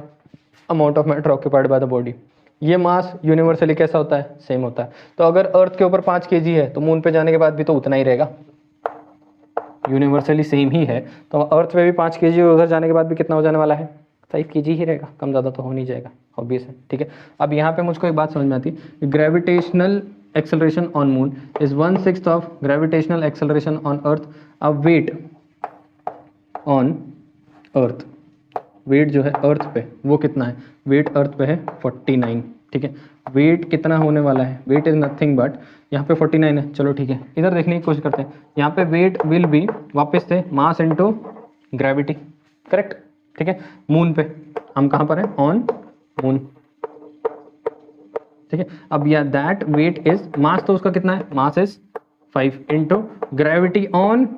amount of matter occupied by the body, ये मास यूनिवर्सली कैसा होता है, सेम होता है। तो अगर अर्थ के ऊपर 5 kg है तो मून पे जाने के बाद भी तो उतना ही रहेगा, यूनिवर्सली सेम ही है। तो अर्थ पे भी 5 kg, उधर जाने के बाद भी कितना हो जाने वाला है, 5 kg ही रहेगा, कम ज़्यादा तो हो नहीं जाएगा, ऑब्वियस है, ठीक है। अब यहाँ पे मुझको एक बात समझ में आती है, gravitational acceleration on moon is 1/6 of gravitational acceleration on अर्थ। अब वेट ऑन अर्थ, वेट जो है अर्थ पे वो कितना है, वेट अर्थ पे है 49, ठीक है। वेट कितना होने वाला है, वेट इज नथिंग बट, यहाँ पे 49 है, चलो ठीक है। इधर देखने की कोशिश करते हैं, यहाँ पे वेट विल बी वापस से मास इनटू ग्रेविटी, करेक्ट, ठीक है। मून पे हम कहाँ पर हैं, ऑन मून, ठीक है। अब या दैट वेट इज, मास तो उसका कितना है, mass is 5 into gravity on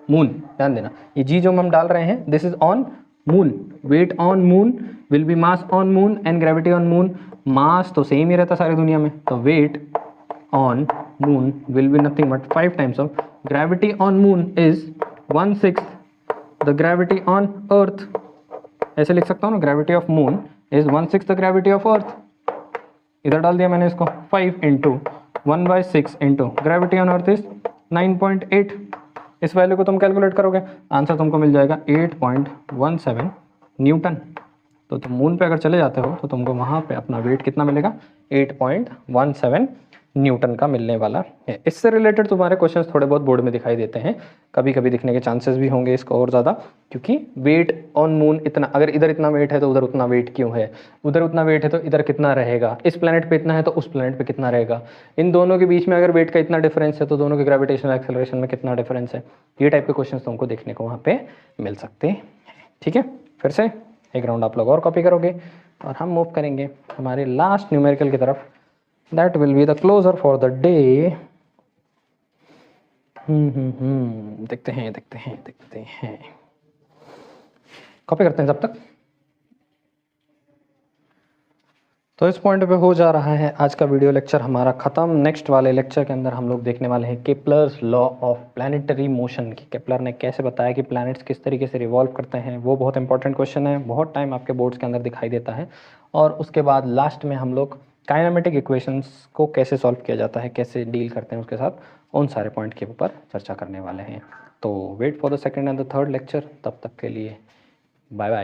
moon, ध्यान देना ये जी जो हम डाल रहे हैं this is on moon, weight on moon will be mass on moon and gravity on moon, mass तो सेम ही रहता सारी दुनिया में, तो weight on moon will be nothing but 5 times of gravity on moon is 1/6 the gravity on earth, ऐसे लिख सकता हूँ ना, gravity of moon is 1/6 the gravity of earth, इधर डाल दिया मैंने इसको, 5 into 1/6 into gravity on earth is 9.8, इस वैल्यू को तुम कैलकुलेट करोगे, आंसर तुमको मिल जाएगा 8.17 न्यूटन। तो तुम मून पे अगर चले जाते हो तो तुमको वहाँ पे अपना वेट कितना मिलेगा, 8.17 न्यूटन का मिलने वाला है। इससे रिलेटेड तुम्हारे क्वेश्चंस थोड़े बहुत बोर्ड में दिखाई देते हैं, कभी कभी दिखने के चांसेस भी होंगे इसको और ज़्यादा, क्योंकि वेट ऑन मून इतना, अगर इधर इतना वेट है तो उधर उतना वेट क्यों है, उधर उतना वेट है तो इधर कितना रहेगा, इस प्लैनेट पे इतना है तो उस प्लैनेट पे कितना रहेगा, इन दोनों के बीच में अगर वेट का इतना डिफरेंस है तो दोनों के ग्रेविटेशनल एक्सेलरेशन में कितना डिफरेंस है, ये टाइप के क्वेश्चन तुमको देखने को वहाँ पे मिल सकते हैं, ठीक है। फिर से एक राउंड आप लोग और कॉपी करोगे और हम मूव करेंगे हमारे लास्ट न्यूमेरिकल की तरफ, that will be the closer for the day। देखते हैं कॉपी करते हैं जब तक। तो इस पॉइंट पे हो जा रहा है आज का वीडियो लेक्चर हमारा ख़त्म। नेक्स्ट वाले लेक्चर के अंदर हम लोग देखने वाले हैं Kepler's law of planetary motion की, केपलर ने कैसे बताया कि प्लैनेट्स किस तरीके से रिवॉल्व करते हैं, वो बहुत इंपॉर्टेंट क्वेश्चन है, बहुत टाइम आपके बोर्ड्स के अंदर दिखाई देता है। और उसके बाद लास्ट में हम लोग काइनेमेटिक इक्वेशंस को कैसे सॉल्व किया जाता है, कैसे डील करते हैं उसके साथ, उन सारे पॉइंट के ऊपर चर्चा करने वाले हैं। तो wait for the second and the third lecture, तब तक के लिए बाय बाय।